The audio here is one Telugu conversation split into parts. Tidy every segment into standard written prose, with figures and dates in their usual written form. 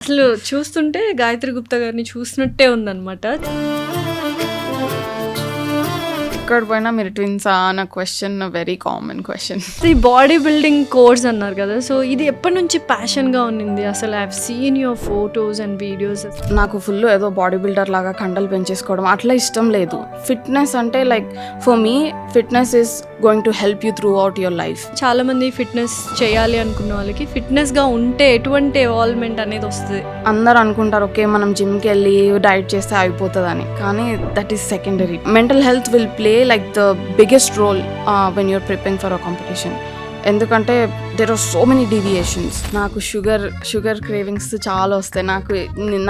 అసలు చూస్తుంటే గాయత్రి గుప్తా గారిని చూసినట్టే ఉందన్నమాట. ఎక్కడ పోయినా మీరు ట్విన్సా అన్న క్వశ్చన్ వెరీ కామన్ క్వశ్చన్. ఈ బాడీ బిల్డింగ్ కోర్స్ అన్నారు కదా, సో ఇది ఎప్పటి నుంచి ప్యాషన్గా ఉన్నింది? అసలు I have seen your photos and videos. నాకు ఫుల్ ఏదో బాడీ బిల్డర్ లాగా కండలు పెంచేసుకోవడం అట్లా ఇష్టం లేదు. ఫిట్నెస్ అంటే like for me fitness is going to help you through out your life. చాలా మంది ఫిట్నెస్ చేయాలి అనుకున్న వాళ్ళకి ఫిట్నెస్గా ఉంటే ఎటువంటి ఎవాల్వ్మెంట్ అనేది వస్తుంది. అందరు అనుకుంటారు ఓకే మనం జిమ్కి వెళ్ళి డైట్ చేస్తే అయిపోతుంది అని, కానీ that is secondary. Mental health will play like the biggest role when you're preparing for a competition. ఎందుకంటే there are so many deviations. నాకు షుగర్ క్రేవింగ్స్ చాలా వస్తాయి.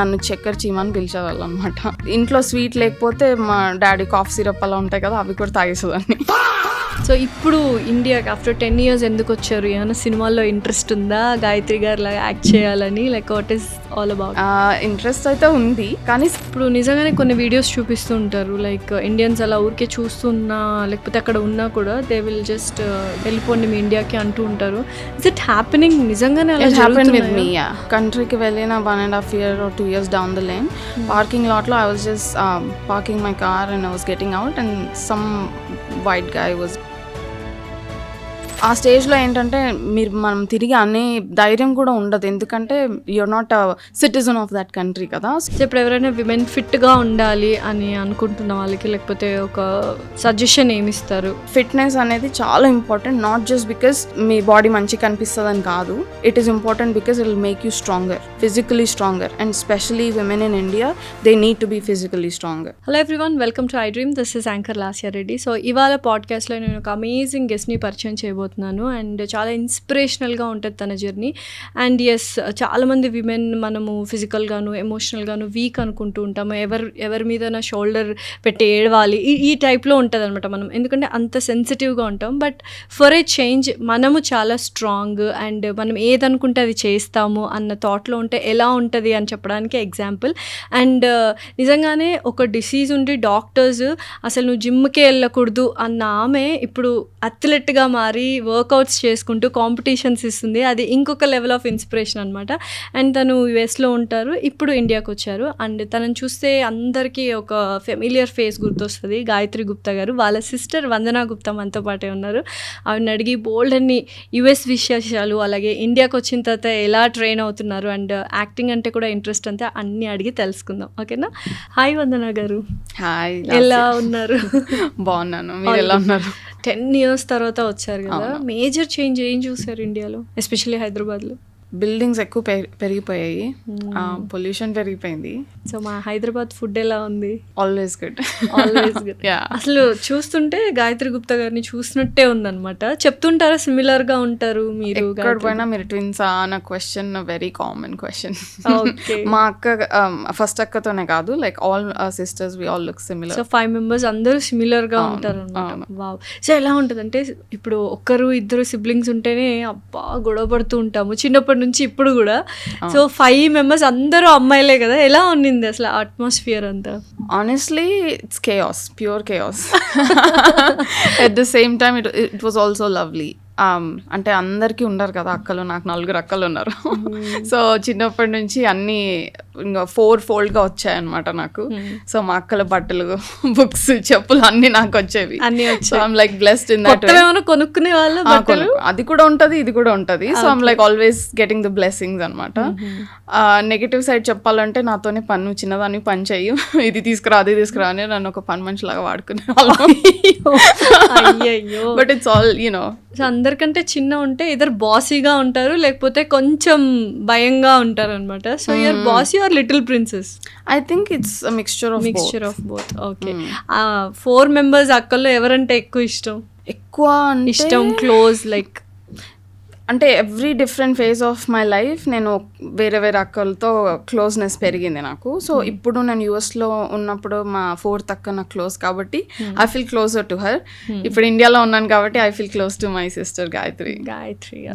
నన్ను చక్కెర చీమని పిలిచేవాళ్ళు అనమాట. ఇంట్లో స్వీట్ లేకపోతే మా డాడీ కాఫ్ సిరప్ అలా ఉంటాయి కదా, అవి కూడా తాగేసేదాన్ని. సో ఇప్పుడు ఇండియాకి ఆఫ్టర్ 10 years ఎందుకు వచ్చారు? ఏమైనా సినిమాల్లో ఇంట్రెస్ట్ ఉందా గాయత్రి గారు లాగా యాక్ట్ చేయాలని? Like what is all about? Interest అయితే ఉంది, కానీ ఇప్పుడు నిజంగానే కొన్ని వీడియోస్ చూపిస్తూ ఉంటారు, లైక్ ఇండియన్స్ అలా ఊరికే చూస్తున్నా లేకపోతే అక్కడ ఉన్నా కూడా దే విల్ జస్ట్ వెళ్ళిపోండి మీ ఇండియాకి అంటూ ఉంటారు. Is it happening? నిజంగానే అలా జరుగుతుంది విత్ మీ? కంట్రీకి వెళ్ళిన 1.5 year or 2 years down the lane, parking లాట్లో I was just parking my car and I was getting out and some white guy was. ఆ స్టేజ్లో ఏంటంటే మనం తిరిగి అనే ధైర్యం కూడా ఉండదు, ఎందుకంటే you're not a citizen of that country కదా. ఇప్పుడు ఎవరైనా విమెన్ ఫిట్గా ఉండాలి అని అనుకుంటున్న వాళ్ళకి లేకపోతే ఒక సజెషన్ ఏమిస్తారు? ఫిట్నెస్ అనేది చాలా ఇంపార్టెంట్, నాట్ జస్ట్ బికాస్ మీ బాడీ మంచిగా కనిపిస్తుంది అని కాదు. It is important because it will make you stronger, physically stronger, and specially women in India they need to be physically stronger. Hello everyone, welcome to iDream. This is anchor Lasya Reddy. So ఇవాళ పాడ్కాస్ట్లో నేను ఒక అమేజింగ్ గెస్ట్ని పరిచయం చేయబోతున్నాను అండ్ చాలా ఇన్స్పిరేషనల్గా ఉంటుంది తన జర్నీ. అండ్ ఎస్, చాలామంది విమెన్ మనము ఫిజికల్గాను ఎమోషనల్గాను వీక్ అనుకుంటూ ఉంటాము, ఎవరి మీద షోల్డర్ పెట్టి ఏడవాలి ఈ టైప్లో ఉంటుంది అనమాట మనం, ఎందుకంటే అంత సెన్సిటివ్గా ఉంటాం. బట్ ఫర్ ఏ చేంజ్ మనము చాలా స్ట్రాంగ్ అండ్ మనం ఏదనుకుంటే అది చేస్తాము అన్న థాట్లో ఉంటే ఎలా ఉంటుంది అని చెప్పడానికి ఎగ్జాంపుల్. అండ్ నిజంగానే ఒక డిసీజ్ ఉండి డాక్టర్స్ అసలు నువ్వు జిమ్కే వెళ్ళకూడదు అన్న ఆమె ఇప్పుడు అథ్లెట్గా మారి వర్కౌట్స్ చేసుకుంటూ కాంపిటీషన్స్ ఇస్తుంది. అది ఇంకొక లెవెల్ ఆఫ్ ఇన్స్పిరేషన్ అనమాట. అండ్ తను యుఎస్లో ఉంటారు, ఇప్పుడు ఇండియాకి వచ్చారు. అండ్ తనను చూస్తే అందరికీ ఒక ఫెమిలియర్ ఫేస్ గుర్తొస్తుంది, గాయత్రి గుప్తా గారు. వాళ్ళ సిస్టర్ వందనా గుప్తా మనతో పాటే ఉన్నారు. ఆవిడని అడిగి బోల్డ్ అన్ని యుఎస్ విశేషాలు, అలాగే ఇండియాకి వచ్చిన తర్వాత ఎలా ట్రైన్ అవుతున్నారు అండ్ యాక్టింగ్ అంటే కూడా ఇంట్రెస్ట్ అంతే అన్నీ అడిగి తెలుసుకుందాం. ఓకేనా? హాయ్ వందనా గారు. హాయ్, ఎలా ఉన్నారు? బాగున్నాను, మీరు ఎలా ఉన్నారు? 10 years తర్వాత వచ్చారు కదా, మేజర్ చేంజ్ ఏం చూసారు ఇండియాలో, ఎస్పెషల్లీ హైదరాబాద్లో? బిల్డింగ్స్ ఎక్కువ పెరిగిపోయాయి, పొల్యూషన్ పెరిగిపోయింది. సో మా హైదరాబాద్ ఫుడ్ ఎలా ఉంది? Always good, always good. అసలు చూస్తుంటే గాయత్రి గుప్తా గారిని చూసినట్టే ఉందన్నమాట. చెప్తుంటారా సిమిలర్ గా ఉంటారు మీరు? ఎక్కడ పోయినా మీరు ట్విన్సా అన్న క్వశ్చన్ వెరీ కామన్ క్వశ్చన్. మా అక్క ఫస్ట్ అక్కతోనే కాదు, like all sisters we all look similar. So 5 members అందరూ సిమిలర్ గా ఉంటారు అన్నమాట. వావ్. సో ఎలా ఉంటుంది అంటే ఇప్పుడు ఒక్కరు ఇద్దరు సిబ్లింగ్స్ ఉంటేనే అబ్బా గొడవ పడుతూ ఉంటాము చిన్నప్పటి నుంచి ఇప్పుడు కూడా. సో 5 members అందరూ అమ్మాయిలే కదా, ఎలా ఉన్నింది అసలు అట్మాస్ఫియర్ అంతా? Honestly it's chaos, pure chaos. At the same time it was also lovely. అంటే అందరికీ ఉండరు కదా అక్కలు, నాకు 4 అక్కలు ఉన్నారు. సో చిన్నప్పటి నుంచి అన్నీ ఇంకా 4-fold వచ్చాయన్నమాట నాకు. సో మా అక్కల బట్టలు, బుక్స్, చెప్పులు అన్నీ నాకు వచ్చేవి. So I'm like blessed in that way. కొనుక్కునే వాళ్ళు అది కూడా ఉంటుంది, ఇది కూడా ఉంటుంది. So I'm like always getting the blessings అనమాట. నెగిటివ్ సైడ్ చెప్పాలంటే నాతోనే పన్ను చిన్నదాన్ని పని చెయ్యి, ఇది తీసుకురా అది తీసుకురా అని నన్ను ఒక పని మనిషిలాగా వాడుకునే వాళ్ళు. But it's all you know. So అందరికంటే చిన్న ఉంటే ఇద్దరు బాసీగా ఉంటారు, లేకపోతే కొంచెం భయంగా ఉంటారు అనమాట. So you're bossy or little princess? I think it's mixture of both. Okay. 4 members అక్కల్లో ఎవరంటే ఎక్కువ ఇష్టం క్లోజ్? లైక్ అంటే every different phase of my life నేను వేరే అక్కలతో క్లోజ్నెస్ పెరిగింది నాకు. సో ఇప్పుడు నేను యూఎస్లో ఉన్నప్పుడు మా 4th అక్క నాకు క్లోజ్ కాబట్టి I feel closer to her. ఇప్పుడు ఇండియాలో ఉన్నాను కాబట్టి I feel close to my sister Gayatri.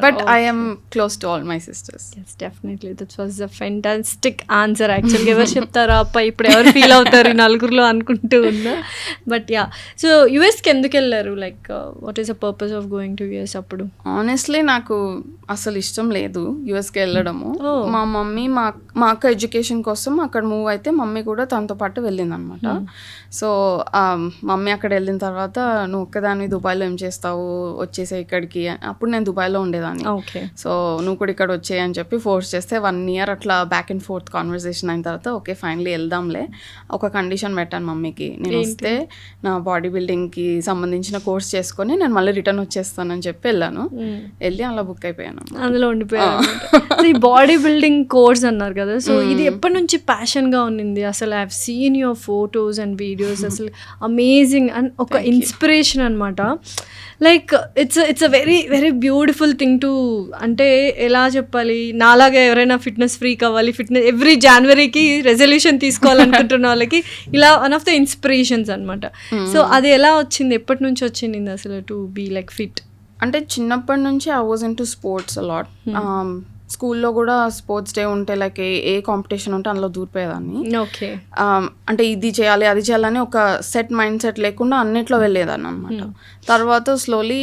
But I am close to all my sisters. Definitely that was a fantastic answer. యాక్చువల్గా ఎవరు చెప్తారా అప్ప ఇప్పుడు ఎవరు ఫీల్ అవుతారు 4 అనుకుంటూ ఉన్నా. బట్ యా, సో యుఎస్కి ఎందుకు వెళ్ళారు? Like what is the purpose of going to US అప్పుడు? ఆనెస్ట్లీ నాకు అసలు ఇష్టం లేదు యూఎస్కి వెళ్ళడము. Oh. మా మమ్మీ మా అక్క ఎడ్యుకేషన్ కోసం అక్కడ మూవ్ అయితే మమ్మీ కూడా తనతో పాటు వెళ్ళింది అనమాట. సో మమ్మీ అక్కడ వెళ్ళిన తర్వాత నువ్వు ఒక్కదాన్ని దుబాయ్లో ఏం చేస్తావు, వచ్చేసే ఇక్కడికి. అప్పుడు నేను దుబాయ్లో ఉండేదాన్ని. ఓకే. సో నువ్వు కూడా ఇక్కడ వచ్చేయి అని చెప్పి ఫోర్స్ చేస్తే 1 year అట్లా బ్యాక్ అండ్ ఫోర్త్ కాన్వర్సేషన్ అయిన తర్వాత ఓకే ఫైనలీ వెళ్దాంలే. ఒక కండిషన్ పెట్టాను మమ్మీకి, నేను వస్తే నా బాడీ బిల్డింగ్కి సంబంధించిన కోర్స్ చేసుకొని నేను మళ్ళీ రిటర్న్ వచ్చేస్తానని చెప్పి వెళ్ళాను. వెళ్ళి అలా బుక్ అయిపోయాను. అందులో ఉండిపోయారు. ఈ బాడీ బిల్డింగ్ కోర్స్ అన్నారు కదా, సో ఇది ఎప్పటి నుంచి ప్యాషన్గా ఉన్నింది అసలు? I have seen your photos and videos, అసలు అమేజింగ్ అండ్ ఒక ఇన్స్పిరేషన్ అనమాట. Like it's a very very beautiful thing to, అంటే ఎలా చెప్పాలి, నాలాగా ఎవరైనా ఫిట్నెస్ ఫ్రీక్ అవ్వాలి, ఫిట్నెస్ ఎవ్రీ జనవరికి రెజల్యూషన్ తీసుకోవాలనుకుంటున్న వాళ్ళకి ఇలా వన్ ఆఫ్ ద ఇన్స్పిరేషన్స్ అనమాట. సో అది ఎలా వచ్చింది, ఎప్పటి నుంచి వచ్చింది అసలు టు బీ లైక్ ఫిట్? అంటే చిన్నప్పటి నుంచి I was into sports a lot. స్కూల్లో కూడా స్పోర్ట్స్ డే ఉంటే లైక్ ఏ కాంపిటీషన్ ఉంటే అందులో దూరిపోయేదాన్ని. ఓకే. అంటే ఇది చేయాలి అది చేయాలని ఒక మైండ్ సెట్ లేకుండా అన్నిట్లో వెళ్ళేదాన్ని అనమాట. తర్వాత స్లోలీ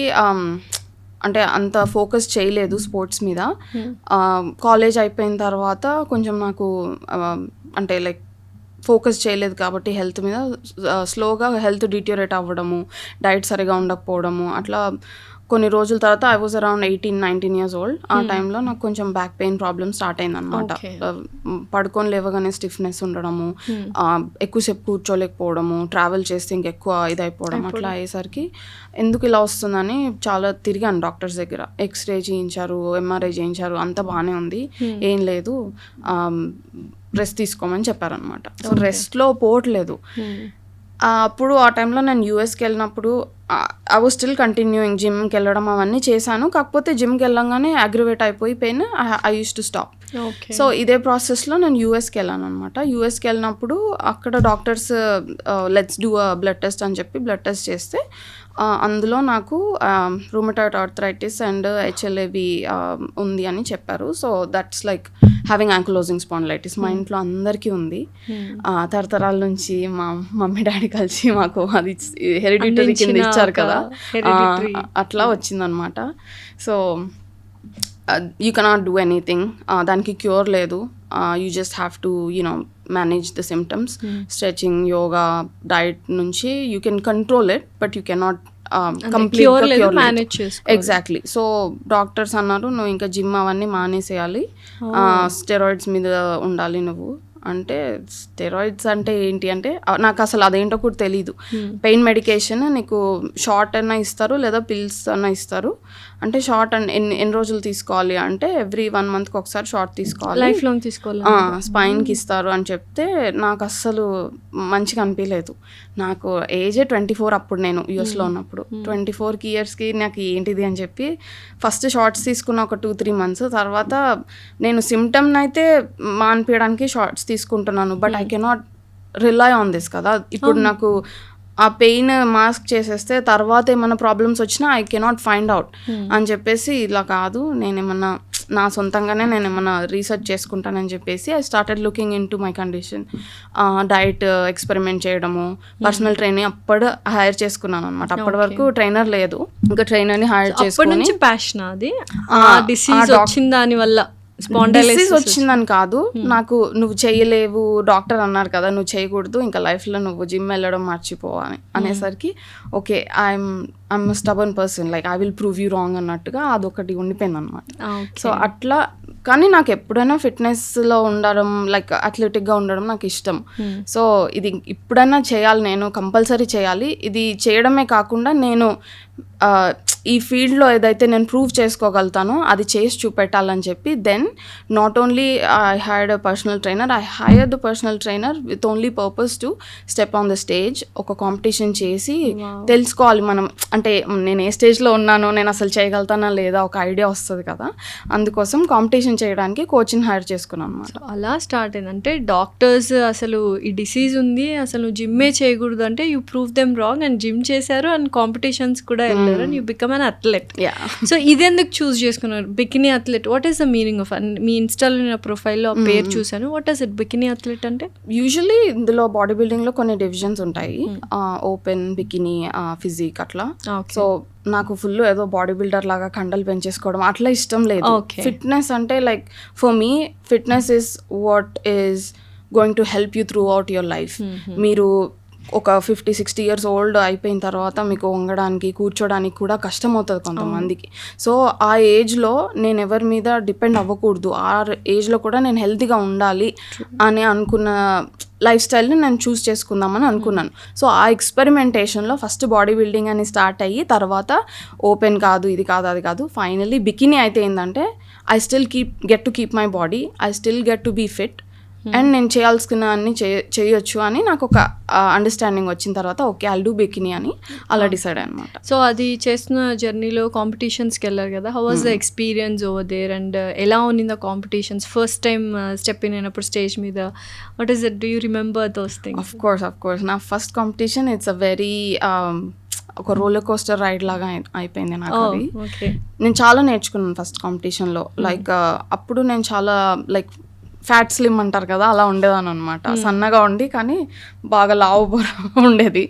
అంటే అంత ఫోకస్ చేయలేదు స్పోర్ట్స్ మీద. కాలేజ్ అయిపోయిన తర్వాత కొంచెం నాకు అంటే లైక్ ఫోకస్ చేయలేదు కాబట్టి హెల్త్ మీద స్లోగా హెల్త్ డిట్యూరేట్ అవ్వడము, డైట్ సరిగా ఉండకపోవడము, అట్లా కొన్ని రోజుల తర్వాత I was around 18-19 years old. ఆ టైంలో నాకు కొంచెం బ్యాక్ పెయిన్ ప్రాబ్లమ్ స్టార్ట్ అయింది అనమాట. పడుకొని లేవగానే స్టిఫ్నెస్ ఉండడము, ఎక్కువసేపు కూర్చోలేకపోవడము, ట్రావెల్ చేస్తే ఇంకెక్కువ ఇదైపోవడం, అట్లా అయ్యేసరికి ఎందుకు ఇలా వస్తుందని చాలా తిరిగాను డాక్టర్స్ దగ్గర. ఎక్స్రే చేయించారు, ఎంఆర్ఐ చేయించారు, అంతా బాగానే ఉంది, ఏం లేదు, రెస్ట్ తీసుకోమని చెప్పారనమాట. సో రెస్ట్లో పోవట్లేదు. అప్పుడు ఆ టైంలో నేను యూఎస్కి వెళ్ళినప్పుడు ఐ వాజ్ స్టిల్ కంటిన్యూయింగ్ జిమ్కి వెళ్ళడం అవన్నీ చేశాను. కాకపోతే జిమ్కి వెళ్ళంగానే అగ్రివేట్ అయిపోయి pain I use to stop. So ఇదే ప్రాసెస్లో నేను యూఎస్కి వెళ్ళాను అనమాట. యూఎస్కి వెళ్ళినప్పుడు అక్కడ doctors let's do blood test అని చెప్పి బ్లడ్ టెస్ట్ చేస్తే అందులో నాకు రూమటాయిడ్ ఆర్థరైటిస్ అండ్ HLA-B ఉంది అని చెప్పారు. So that's like having ankylosing spondylitis. మా ఇంట్లో అందరికీ ఉంది, తరతరాల నుంచి మా మమ్మీ డాడీ కలిసి మాకు అది హెరిడిటరీ కింద ఇచ్చారు కదా, అట్లా వచ్చిందనమాట. So you cannot do anything, దానికి క్యూర్ లేదు. You just have to manage the symptoms. Stretching, yoga, diet నుంచి you can control it, but you cannot కంప్లీట్గా మేనేజ్ చేసుకోవాలి. ఎగ్జాక్ట్లీ. సో డాక్టర్స్ అన్నారు నువ్వు ఇంకా జిమ్ అవన్నీ మానేసేయాలి, స్టెరాయిడ్స్ మీద ఉండాలి నువ్వు. అంటే స్టెరాయిడ్స్ అంటే ఏంటి అంటే నాకు అసలు అదేంటో కూడా తెలీదు. పెయిన్ మెడికేషన్ నీకు షార్ట్ అన్నా ఇస్తారు లేదా పిల్స్ అన్నా ఇస్తారు. అంటే షార్ట్ అండ్ ఎన్ని రోజులు తీసుకోవాలి అంటే ఎవ్రీ 1 monthకి ఒకసారి షార్ట్ తీసుకోవాలి, లైఫ్ లాంగ్ తీసుకోవాలి, స్పైన్కి ఇస్తారు అని చెప్తే నాకు అస్సలు మంచిగా అనిపించలేదు. నాకు ఏజే 24 అప్పుడు, నేను యూఎస్లో ఉన్నప్పుడు. 24 yearsకి నాకు ఏంటిది అని చెప్పి ఫస్ట్ షార్ట్స్ తీసుకున్న ఒక 2-3 months. తర్వాత నేను సిమ్టమ్ని అయితే మాన్పించడానికి షార్ట్స్ తీసుకుంటున్నాను, but I cannot rely on this కదా. ఇప్పుడు నాకు ఆ పెయిన్ మాస్క్ చేసేస్తే తర్వాత ఏమైనా ప్రాబ్లమ్స్ వచ్చినా ఐ కెనాట్ ఫైండ్ అవుట్ అని చెప్పేసి ఇలా కాదు, నేనేమన్నా నా సొంతంగానే నేను ఏమన్నా రీసెర్చ్ చేసుకుంటానని చెప్పేసి I started looking in to my condition. Diet experiment చేయడము, పర్సనల్ ట్రైనింగ్ అప్పుడు హైర్ చేసుకున్నాను అనమాట. అప్పటి వరకు ట్రైనర్ లేదు, ఇంకా ట్రైనర్ని హైర్ చేసుకుని. ప్యాషన్ అది డిసీజ్ వచ్చిన దాని వల్ల డిసీజ్ వచ్చిందని కాదు, నాకు నువ్వు చేయలేవు డాక్టర్ అన్నారు కదా, నువ్వు చేయకూడదు, ఇంకా లైఫ్లో నువ్వు జిమ్ వెళ్ళడం మర్చిపోవాలి అనేసరికి okay I'm stubborn person, like I will prove you wrong అన్నట్టుగా అదొకటి ఉండిపోయింది అనమాట. సో అట్లా. కానీ నాకు ఎప్పుడైనా ఫిట్నెస్లో ఉండడం, లైక్ అథ్లెటిక్గా ఉండడం నాకు ఇష్టం. సో ఇది ఇప్పుడైనా చేయాలి, నేను కంపల్సరీ చేయాలి. ఇది చేయడమే కాకుండా నేను ఈ ఫీల్డ్లో ఏదైతే నేను ప్రూవ్ చేసుకోగలుగుతానో అది చేసి చూపెట్టాలని చెప్పి then not only I hired a personal trainer, I hired the personal trainer with only purpose to step on the stage. ఒక కాంపిటీషన్ చేసి తెలుసుకోవాలి మనం, అంటే నేను ఏ స్టేజ్లో ఉన్నానో, నేను అసలు చేయగలుగుతానా లేదా ఒక ఐడియా వస్తుంది కదా. అందుకోసం కాంపిటీషన్ చేయడానికి కోచ్ని హైర్ చేసుకున్నాను అనమాట. అలా స్టార్ట్ అయింది. అంటే డాక్టర్స్ అసలు ఈ డిసీజ్ ఉంది, అసలు జిమ్మే చేయకూడదు అంటే you prove them wrong and gym చేశారు అండ్ కాంపిటీషన్స్ కూడా వెళ్ళారు and you become an athlete. So ఇది ఎందుకు చూస్ చేసుకున్నారు bikini athlete? What is the meaning of? మీ ఇన్స్టాలో ఉన్న ప్రొఫైల్లో పేరు చూసాను. What is it bikini athlete అంటే? యూజువలీ ఇందులో బాడీ బిల్డింగ్లో కొన్ని డివిజన్స్ ఉంటాయి, ఓపెన్, బికినీ, ఫిజిక్ అట్లా. సో నాకు ఫుల్ ఏదో బాడీ బిల్డర్ లాగా కండలు పెంచేసుకోవడం అట్లా ఇష్టం లేదు. ఫిట్నెస్ అంటే like for me fitness is what is going to help you through out your life. మీరు ఒక 50-60 years ఓల్డ్ అయిపోయిన తర్వాత మీకు వంగడానికి, కూర్చోడానికి కూడా కష్టం అవుతుంది కొంతమందికి. సో ఆ ఏజ్లో నేను ఎవరి మీద డిపెండ్ అవ్వకూడదు, ఆ ఏజ్లో కూడా నేను హెల్తీగా ఉండాలి అని అనుకున్న లైఫ్ స్టైల్ని నేను చూస్ చేసుకుందామని అనుకున్నాను. సో ఆ ఎక్స్పెరిమెంటేషన్లో ఫస్ట్ బాడీ బిల్డింగ్ అని స్టార్ట్ అయ్యి తర్వాత ఓపెన్ కాదు, ఇది కాదు, అది కాదు, ఫైనల్లీ బికినీ అయితే ఏంటంటే I still get to keep my body, I still get to be fit and నేను చేయాల్సిన అన్ని చేయొచ్చు అని నాకు ఒక అండర్స్టాండింగ్ వచ్చిన తర్వాత ఓకే ఐల్ డూ బికినీ అని అలా డిసైడ్ అనమాట. సో అది చేస్తున్న జర్నీలో కాంపిటీషన్స్కి వెళ్ళారు కదా, how was the experience over there and ఎలా ఉన్నింది ఆ competitions? First time step in అయినప్పుడు స్టేజ్ మీద what is it, do you remember those things? Of course నా first competition it's a very ఒక రోలర్ కోస్టర్ రైడ్ లాగా అయిపోయింది నాకు. అది నేను చాలా నేర్చుకున్నాను ఫస్ట్ కాంపిటీషన్లో. లైక్ అప్పుడు నేను చాలా లైక్ ఫ్యాట్ స్లిమ్ అంటారు కదా, అలా ఉండేదాన్ని అనమాట. సన్నగా ఉండి కానీ బాగా లావు ఉండేది.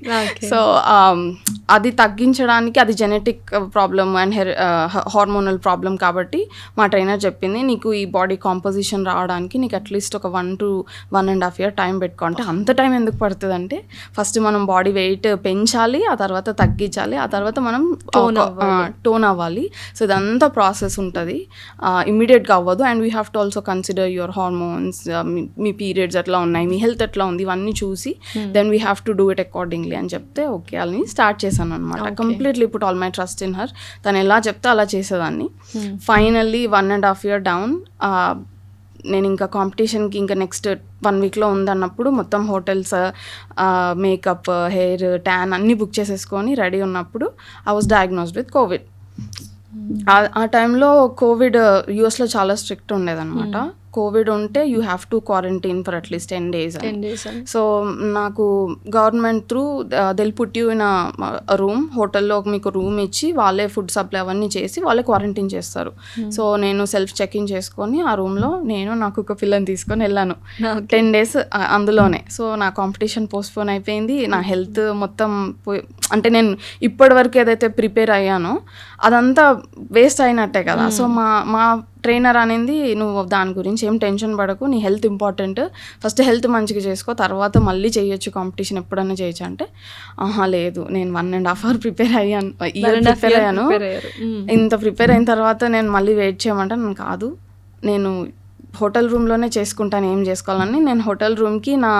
సో అది తగ్గించడానికి, అది genetic problem and hormonal problem కాబట్టి మా ట్రైనర్ చెప్పింది నీకు ఈ బాడీ కాంపోజిషన్ రావడానికి నీకు అట్లీస్ట్ ఒక 1 to 1.5 years టైం పెట్టుకో. అంటే అంత టైం ఎందుకు పడుతుంది అంటే ఫస్ట్ మనం బాడీ వెయిట్ పెంచాలి, ఆ తర్వాత తగ్గించాలి, ఆ తర్వాత మనం టోన్ అవ్వాలి. సో ఇదంతా ప్రాసెస్ ఉంటుంది, ఇమ్మీడియట్గా అవ్వదు. And we have to also consider your hormones, మీ పీరియడ్స్ ఎట్లా ఉన్నాయి, మీ హెల్త్ ఎట్లా ఉంది, ఇవన్నీ చూసి then we have to do it accordingly అని చెప్తే ఓకే అని స్టార్ట్ చేశాను అనమాట. Completely put all my trust in her. తను ఎలా చెప్తే అలా చేసేదాన్ని. ఫైనల్లీ 1.5 years డౌన్ నేను ఇంకా కాంపిటీషన్కి ఇంకా నెక్స్ట్ 1 weekలో ఉందన్నప్పుడు మొత్తం హోటల్స్, మేకప్, హెయిర్, ట్యాన్ అన్నీ బుక్ చేసేసుకొని రెడీ ఉన్నప్పుడు I was diagnosed with COVID. ఆ టైంలో కోవిడ్ యూఎస్లో చాలా స్ట్రిక్ట్ ఉండేదన్నమాట. కోవిడ్ ఉంటే you have to quarantine for at least 10 days. So నాకు government through they'll put you in room, హోటల్లో మీకు రూమ్ ఇచ్చి వాళ్ళే ఫుడ్ సప్లై అవన్నీ చేసి వాళ్ళే క్వారంటైన్ చేస్తారు. సో నేను సెల్ఫ్ చెక్-ఇన్ చేసుకొని ఆ రూమ్లో నేను నాకు ఒక పిల్లని తీసుకొని వెళ్ళాను 10 days అందులోనే. సో నా కాంపిటీషన్ పోస్ట్పోన్ అయిపోయింది, నా హెల్త్ మొత్తం అంటే నేను ఇప్పటి వరకు ఏదైతే ప్రిపేర్ అయ్యానో అదంతా వేస్ట్ అయినట్టే కదా. సో మా ట్రైనర్ అనేది నువ్వు దాని గురించి ఏం టెన్షన్ పడకు, నీ హెల్త్ ఇంపార్టెంట్, ఫస్ట్ హెల్త్ మంచిగా చేసుకో, తర్వాత మళ్ళీ చేయొచ్చు కాంపిటీషన్, ఎప్పుడన్నా చేయొచ్చు అంటే లేదు నేను 1.5 years ప్రిపేర్ అయ్యాను, ఇంత ప్రిపేర్ అయిన తర్వాత నేను మళ్ళీ వెయిట్ చేయమంటే నేను కాదు, నేను హోటల్ రూమ్లోనే చేసుకుంటాను ఏం చేసుకోవాలని. నేను హోటల్ రూమ్కి నా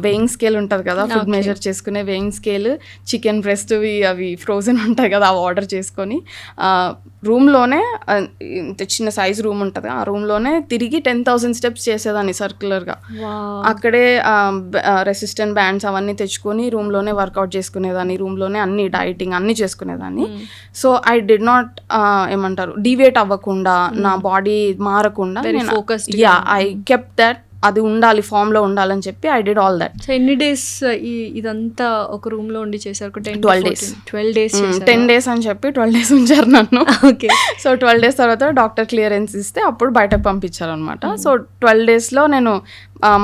వెయింగ్ స్కేల్ ఉంటుంది కదా, ఫుడ్ మెజర్ చేసుకునే వెయింగ్ స్కేల్, చికెన్ బ్రెస్ట్ అవి ఫ్రోజన్ ఉంటాయి కదా, అవి ఆర్డర్ చేసుకొని రూమ్లోనే, చిన్న సైజ్ రూమ్ ఉంటుంది, ఆ రూమ్లోనే తిరిగి 10,000 steps చేసేదాన్ని సర్క్యులర్గా. అక్కడే రెసిస్టెంట్ బ్యాండ్స్ అవన్నీ తెచ్చుకొని రూమ్లోనే వర్కౌట్ చేసుకునేదాన్ని, రూమ్లోనే అన్ని డైటింగ్ అన్నీ చేసుకునేదాన్ని. సో ఐ డిడ్ నాట్ ఏమంటారు డీవియేట్ అవ్వకుండా, నా బాడీ మారకుండా ఐ కెప్ట్ దట్, అది ఉండాలి, ఫామ్ లో ఉండాలని చెప్పి I did all that. So ఎన్ని డేస్ ఇదంతా ఒక రూమ్ లో ఉండి చేశారు? 12 days. 12 days 10 days అని చెప్పి 12 days ఉంచారు నన్ను. ఓకే. సో 12 days తర్వాత డాక్టర్ క్లియరెన్స్ ఇస్తే అప్పుడు బయటకు పంపించారు అనమాట. సో 12 daysలో నేను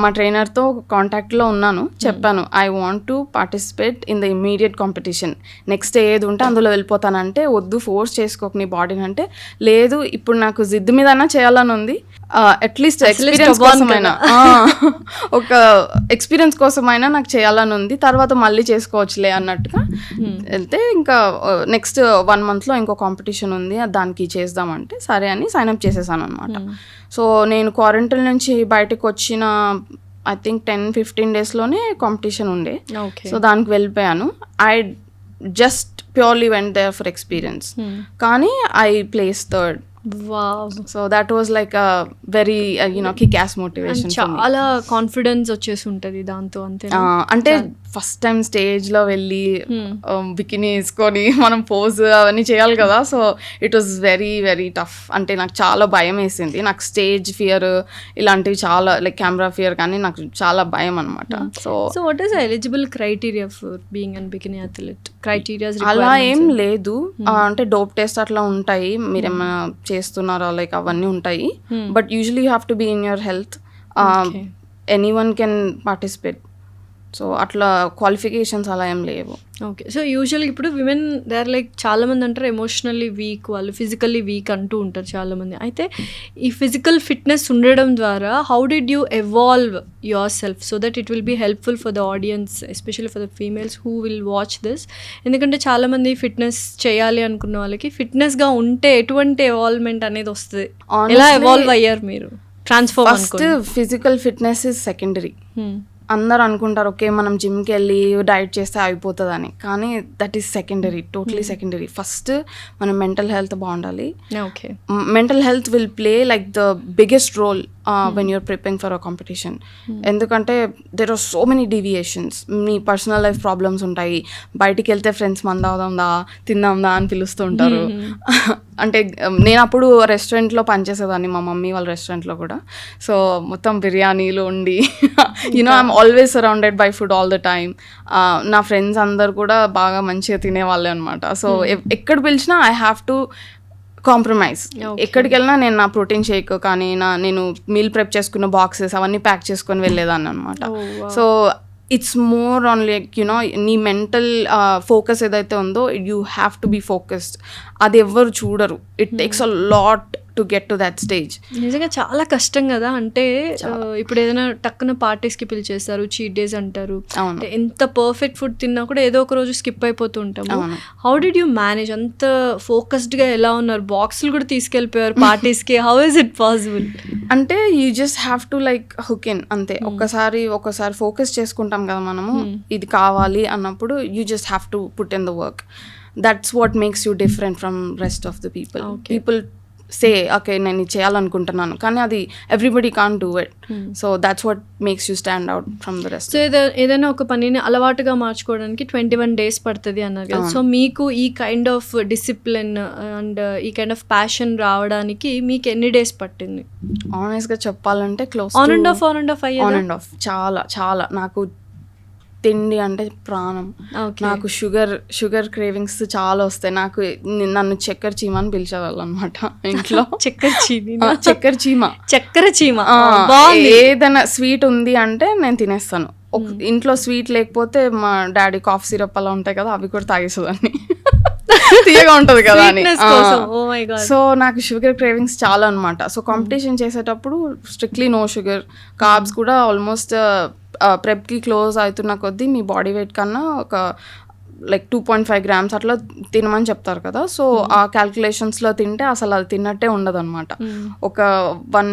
మా ట్రైనర్తో కాంటాక్ట్లో ఉన్నాను, చెప్పాను I want to participate in the immediate competition, next ఏది ఉంటే అందులో వెళ్ళిపోతానంటే వద్దు ఫోర్స్ చేసుకోక నీ బాడీని అంటే, లేదు ఇప్పుడు నాకు జిద్దు మీదైనా చేయాలని ఉంది, అట్లీస్ట్ ఎక్స్పీరియన్స్ కోసమైనా ఒక ఎక్స్పీరియన్స్ కోసమైనా నాకు చేయాలని ఉంది, తర్వాత మళ్ళీ చేసుకోవచ్చులే అన్నట్టుగా వెళ్తే ఇంకా నెక్స్ట్ 1 monthలో ఇంకో కాంపిటీషన్ ఉంది దానికి చేద్దామంటే సరే అని సైన్అప్ చేసేసాను అనమాట. సో నేను క్వారంటైన్ నుంచి బయటకు వచ్చిన ఐ థింక్ 10-15 daysలోనే కాంపిటీషన్ ఉండే. సో దానికి వెళ్ళిపోయాను. I just purely went there for experience, కానీ I place 3rd. Wow. So that was like a very kick-ass motivation. చాలా కాన్ఫిడెన్స్ వచ్చేసి ఉంటుంది దాంతో. అంతే అంటే ఫస్ట్ టైం స్టేజ్లో వెళ్ళి బికినీ వేసుకొని మనం పోజ్ అవన్నీ చేయాలి కదా. So it was very very tough. అంటే నాకు చాలా భయం వేసింది. నాకు స్టేజ్ ఫియర్ ఇలాంటివి చాలా, లైక్ కెమెరా ఫియర్ కానీ నాకు చాలా భయం అనమాట. So what is eligible criteria for being an bikini athlete? Criterias అలా ఏం లేదు. అంటే డోప్ టెస్ట్ అట్లా ఉంటాయి, మీరేమైనా చేస్తున్నారా లైక్ అవన్నీ ఉంటాయి. But usually you have to be in your health. Anyone can participate. So అట్లా క్వాలిఫికేషన్స్ అలా ఏం లేవు. ఓకే. సో యూజువల్గా ఇప్పుడు విమెన్ దే ఆర్ లైక్ చాలామంది అంటారు ఎమోషనల్లీ వీక్, వాళ్ళు ఫిజికల్లీ వీక్ అంటూ ఉంటారు చాలామంది. అయితే ఈ ఫిజికల్ ఫిట్నెస్ ఉండడం ద్వారా how did you evolve yourself so that it will be helpful for the audience, especially for the females who will watch this? ఎందుకంటే చాలామంది ఫిట్నెస్ చేయాలి అనుకున్న వాళ్ళకి ఫిట్నెస్గా ఉంటే ఎటువంటి ఎవాల్వ్మెంట్ అనేది వస్తుంది. ఎలా ఎవాల్వ్ అయ్యారు మీరు? Transform first physical fitness is secondary. అందరు అనుకుంటారు ఓకే మనం జిమ్కి వెళ్ళి డైట్ చేస్తే అయిపోతుందని, కానీ that is secondary, totally secondary. First మన మెంటల్ హెల్త్ బాగుండాలి. Okay. Mental health will play like the biggest role when you're preparing for a competition. ఎందుకంటే there are so many deviations. మీ పర్సనల్ లైఫ్ ప్రాబ్లమ్స్ ఉంటాయి, బయటికి వెళ్తే ఫ్రెండ్స్ మందావుదాందా తిందాందా అని పిలుస్తూ ఉంటారు. అంటే నేను అప్పుడు రెస్టారెంట్లో పనిచేసేదాన్ని, మా మమ్మీ వాళ్ళ రెస్టారెంట్లో కూడా. సో మొత్తం బిర్యానీలు ఉండి you know I'm always surrounded by food all the time. నా ఫ్రెండ్స్ అందరు కూడా బాగా మంచిగా తినేవాళ్ళే అనమాట. సో ఎక్కడ పిలిచినా ఐ హ్యావ్ టు కాంప్రమైజ్. ఎక్కడికి వెళ్ళినా నేను నా ప్రోటీన్ షేక్ కానీ నేను మీల్ ప్రెప్ చేసుకున్న బాక్సెస్ అవన్నీ ప్యాక్ చేసుకొని వెళ్ళేదాన్ని అనమాట. So it's more on like you know నీ మెంటల్ ఫోకస్ ఏదైతే ఉందో you have to be focused. అది ఎవ్వరు చూడరు. It takes a lot to get to that stage. నిజంగా చాలా కష్టం కదా. అంటే ఇప్పుడు ఏదైనా టక్కున పార్టీస్కి పిలిచేస్తారు, చీట్ డేస్ అంటారు. అంటే ఎంత పర్ఫెక్ట్ ఫుడ్ తిన్నా కూడా ఏదో ఒక రోజు స్కిప్ అయిపోతూ ఉంటాము. How did you manage? అంత ఫోకస్డ్గా ఎలా ఉన్నారు? బాక్సులు కూడా తీసుకెళ్ళిపోయారు పార్టీస్కి. How is it possible? అంటే you just have to like hook in అంతే. ఒకసారి ఫోకస్ చేసుకుంటాం కదా మనము, ఇది కావాలి అన్నప్పుడు you just have to put in the work. That's what makes you different from rest of the people. People say okay నేను ఇది చేయాలనుకుంటున్నాను, కానీ అది everybody can't do it. So that's what makes you stand out from the rest. So ఏదైనా ఒక పనిని అలవాటుగా మార్చుకోవడానికి 21 days పడుతుంది అన్నారు కదా. సో మీకు ఈ కైండ్ ఆఫ్ డిసిప్లిన్ అండ్ ఈ కైండ్ ఆఫ్ ప్యాషన్ రావడానికి మీకు ఎన్ని డేస్ పట్టింది? ఆనెస్ట్గా చెప్పాలంటే close on and of on and of. చాలా నాకు తిండి అంటే ప్రాణం. నాకు షుగర్ క్రేవింగ్స్ చాలా వస్తాయి. నన్ను చక్కెర చీమ అని పిలిచేవాళ్ళు అనమాట ఇంట్లో. చక్కెర చీమ. ఏదైనా స్వీట్ ఉంది అంటే నేను తినేస్తాను. ఇంట్లో స్వీట్ లేకపోతే మా డాడీ కాఫ్ సిరప్ అలా ఉంటాయి కదా, అవి కూడా తాగేసేదాన్ని. తీయగా ఉంటుంది కదా అని. సో నాకు షుగర్ క్రేవింగ్స్ చాలా అనమాట. సో కాంపిటీషన్ చేసేటప్పుడు స్ట్రిక్ట్లీ నో షుగర్. కార్బ్స్ కూడా ఆల్మోస్ట్ ప్రెప్కి క్లోజ్ అవుతున్న కొద్దీ మీ బాడీ వెయిట్ కన్నా ఒక లైక్ 2.5 grams అట్లా తినమని చెప్తారు కదా. సో ఆ క్యాల్కులేషన్స్లో తింటే అసలు అది తిన్నట్టే ఉండదు అనమాట. ఒక 1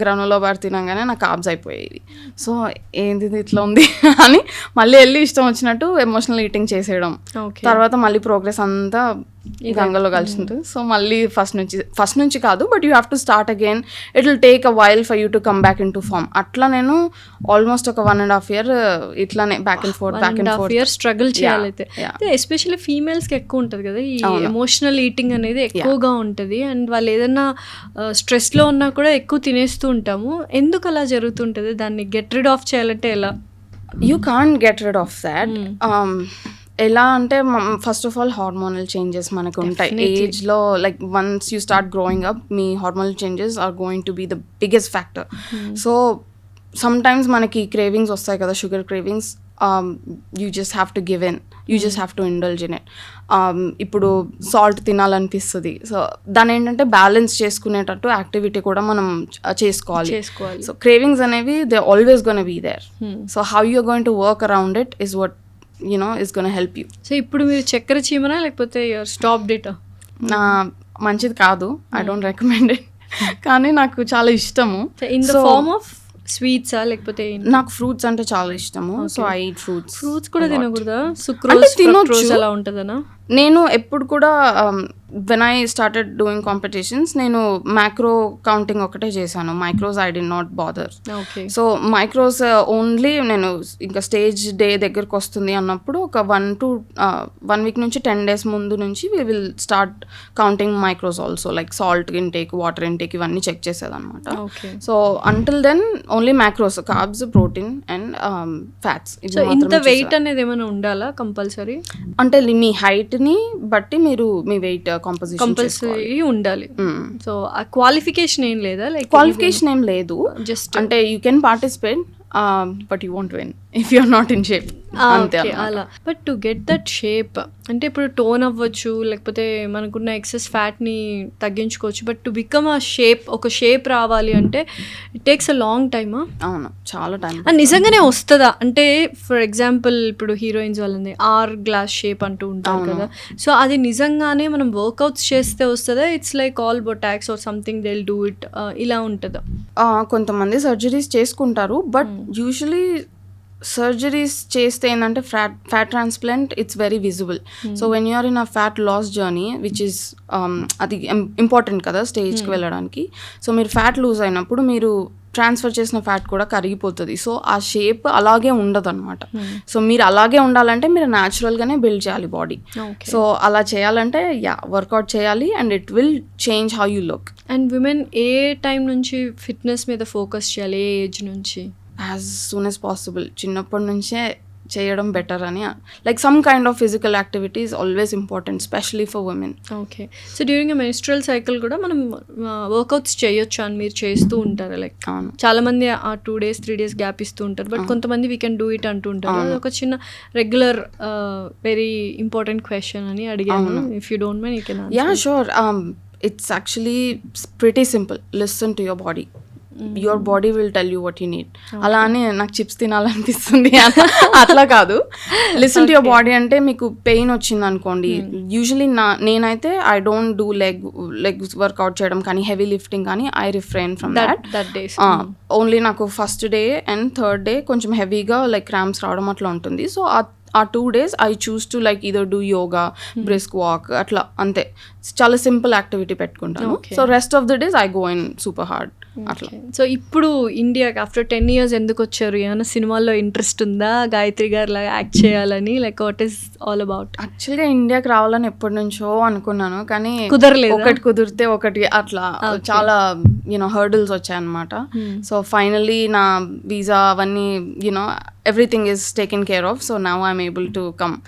granola bar తినగానే నాకు కార్బ్స్ అయిపోయేది. సో ఏంది ఇట్లా ఉంది అని మళ్ళీ వెళ్ళి ఇష్టం వచ్చినట్టు ఎమోషనల్ ఈటింగ్ చేసేయడం. తర్వాత మళ్ళీ ప్రోగ్రెస్ అంతా గంగలో కలిసి ఉంటుంది. సో మళ్ళీ ఫస్ట్ నుంచి కాదు, but you have to start again. It will take a while for you to come back into form. అట్లా నేను ఆల్మోస్ట్ ఒక 1.5 year ఇట్లానే బ్యాక్ అండ్ ఫోర్త్ స్ట్రగుల్ చేయాలైతే. ఎస్పెషల్లీ ఫీమేల్స్కి ఎక్కువ ఉంటుంది కదా ఈ ఎమోషనల్ ఈటింగ్ అనేది ఎక్కువగా ఉంటుంది. అండ్ వాళ్ళు ఏదైనా స్ట్రెస్లో ఉన్నా కూడా ఎక్కువ తినేస్తూ ఉంటాము. ఎందుకు అలా జరుగుతుంటుంది? దాన్ని గెట్ రిడ్ ఆఫ్ చేయాలంటే ఎలా? You can't get rid of that. ఎలా అంటే first of all hormonal changes మనకు ఉంటాయి ఏజ్లో. Like once you start growing up మీ hormonal changes are going to be the biggest factor. So sometimes మనకి క్రేవింగ్స్ వస్తాయి కదా, sugar cravings. You just have to give in, you just have to indulge in it. ఇప్పుడు సాల్ట్ తినాలనిపిస్తుంది. సో దాని ఏంటంటే బ్యాలెన్స్ చేసుకునేటట్టు యాక్టివిటీ కూడా మనం చేసుకోవాలి. సో క్రేవింగ్స్ అనేవి they always gonna be there. So how you're going to work around it is what is going to help you. సో ఇప్పుడు మీరు చక్కెర చీమనా లేకపోతే యువర్ స్టాప్ డేటా? మంచిది కాదు, ఐ డోంట్ రికమెండ్ ఇట్. కానీ నాకు చాలా ఇష్టము. ఇన్ ద ఫార్మ్ ఆఫ్ స్వీట్సా లేకపోతే? నాకు ఫ్రూట్స్ అంటే చాలా ఇష్టము. సో ఐ ఈట్ ఫ్రూట్స్ కూడా తినకూడదా? సుక్రోజ్ అలా ఉంటుందనా? నేను ఎప్పుడు కూడా when I started doing competitions నేను మ్యాక్రో కౌంటింగ్ ఒకటే చేశాను. Micros I did not bother. Okay. So micros only నేను ఇంకా స్టేజ్ డే దగ్గరకు వస్తుంది అన్నప్పుడు ఒక 1 వీక్ నుంచి 10 days ముందు నుంచి we will start counting micros also, like salt intake, water intake ఇవన్నీ చెక్ చేసేదన్నమాట. Okay. So until then only macros, carbs, protein and fats. So ఇంత వెయిట్ అనేది ఏమైనా ఉండాలా కంపల్సరీ? అంటే మీ హైట్ని బట్టి మీరు మీ వెయిట్ కంపల్సరీ ఉండాలి. సో ఆ క్వాలిఫికేషన్ ఏం లేదా? లైక్ క్వాలిఫికేషన్ ఏం లేదు, జస్ట్ అంటే you can participate but you won't win if you're not in shape. అంతే అలా. But to get that shape అంటే ఇప్పుడు టోన్ అవ్వచ్చు, లేకపోతే మనకున్న ఎక్సెస్ ఫ్యాట్ని తగ్గించుకోవచ్చు. బట్ టు బికమ్ ఆ షేప్, ఒక షేప్ రావాలి అంటే ఇట్ టేక్స్ అ లాంగ్ టైమా? అవును, చాలా టైం. నిజంగానే వస్తుందా? అంటే ఫర్ ఎగ్జాంపుల్ ఇప్పుడు హీరోయిన్స్ వాళ్ళని ఆర్ గ్లాస్ షేప్ అంటూ ఉంటారు కదా, సో అది నిజంగానే మనం వర్కౌట్స్ చేస్తే వస్తుందా? It's like all Botox or something they will do it, ఇలా ఉంటుందా? కొంతమంది సర్జరీస్ చేసుకుంటారు, బట్ యూజువలీ సర్జరీస్ చేస్తే ఏంటంటే fat transplant it's very visible. So when you're in a fat loss journey which is అది ఇంపార్టెంట్ కదా స్టేజ్కి వెళ్ళడానికి. సో మీరు ఫ్యాట్ లూజ్ అయినప్పుడు మీరు ట్రాన్స్ఫర్ చేసిన ఫ్యాట్ కూడా కరిగిపోతుంది. సో ఆ షేప్ అలాగే ఉండదు అనమాట. సో మీరు అలాగే ఉండాలంటే మీరు న్యాచురల్గానే బిల్డ్ చేయాలి బాడీ. సో అలా చేయాలంటే వర్కౌట్ చేయాలి and it will change how you look. And women A time నుంచి ఫిట్నెస్ మీద ఫోకస్ చేయాలి? ఏ ఏజ్ నుంచి? As soon as possible. చిన్నప్పటి నుంచే చేయడం బెటర్ అని, like some kind of physical activity is always important, specially for women. Okay. So during a menstrual cycle కూడా మనం వర్కౌట్స్ చేయొచ్చు అని మీరు చేస్తూ ఉంటారు? లైక్ చాలా మంది ఆ 2 days 3 days గ్యాప్ ఇస్తూ ఉంటారు, బట్ కొంతమంది వీ కెన్ డూ ఇట్ అంటూ ఉంటారు. అది ఒక చిన్న రెగ్యులర్ వెరీ ఇంపార్టెంట్ క్వశ్చన్ అని అడిగాను. If you don't mind you can answer. Yeah sure. It's actually pretty simple. Listen to your body. Your body will tell you what you need. అలా అని నాకు చిప్స్ తినాలనిపిస్తుంది అట్లా కాదు. లిసన్ టు యువర్ బాడీ అంటే మీకు పెయిన్ వచ్చింది అనుకోండి, యూజువలీ నేనైతే I don't do leg workout చేయడం కానీ హెవీ లిఫ్టింగ్ కానీ I refrain from that. Only నాకు first day and third day కొంచెం హెవీగా లైక్ క్రాంప్స్ రావడం అట్లా ఉంటుంది. సో ఆ 2 days I choose to like either do yoga, brisk walk అట్లా, అంతే. చాలా సింపుల్ యాక్టివిటీ పెట్టుకుంటాను. So rest of the days I go in super hard అట్లా. సో ఇప్పుడు ఇండియాకి ఆఫ్టర్ 10 years ఎందుకు వచ్చారు? ఏమైనా సినిమాల్లో ఇంట్రెస్ట్ ఉందా గాయత్రి గారు లాగా యాక్ట్ చేయాలని? Like what is all about? యాక్చువల్గా ఇండియాకి రావాలని ఎప్పటి నుంచో అనుకున్నాను కానీ కుదరలేదు. ఒకటి కుదిరితే ఒకటి అట్లా చాలా హర్డిల్స్ వచ్చాయన్నమాట. సో ఫైనల్లీ నా వీసా అవన్నీ everything is taken care of. So now I'm able to come.